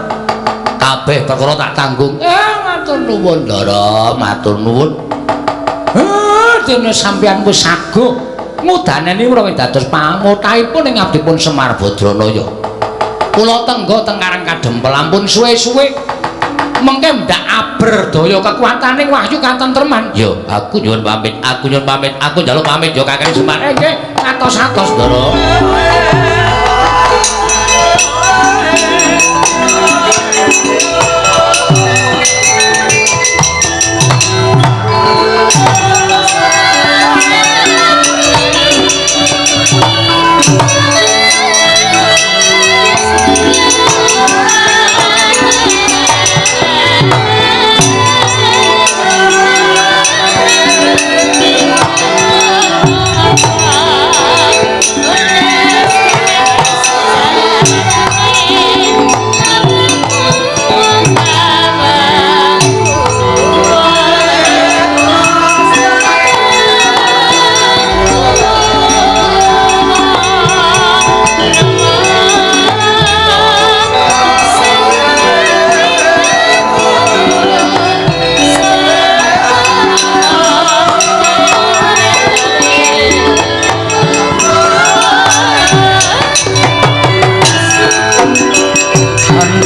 Kabeh perkara tak tanggung. Matur nuwun, Ndara, matur nuwun. Dene sampeyan wis saguh ngudaneni menawi dados pamutahipun ing abdipun Semar Badranaya. Kula tenggo teng Karang Kadempel ampun suwe-suwe mengke ndak aberdaya kekuatane wahyu katentreman. Ya, aku nyuwun pamit, aku njaluk pamit ya kakene Semar. Nggih, atos-atos, Ndara.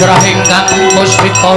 sirah ingkang puspita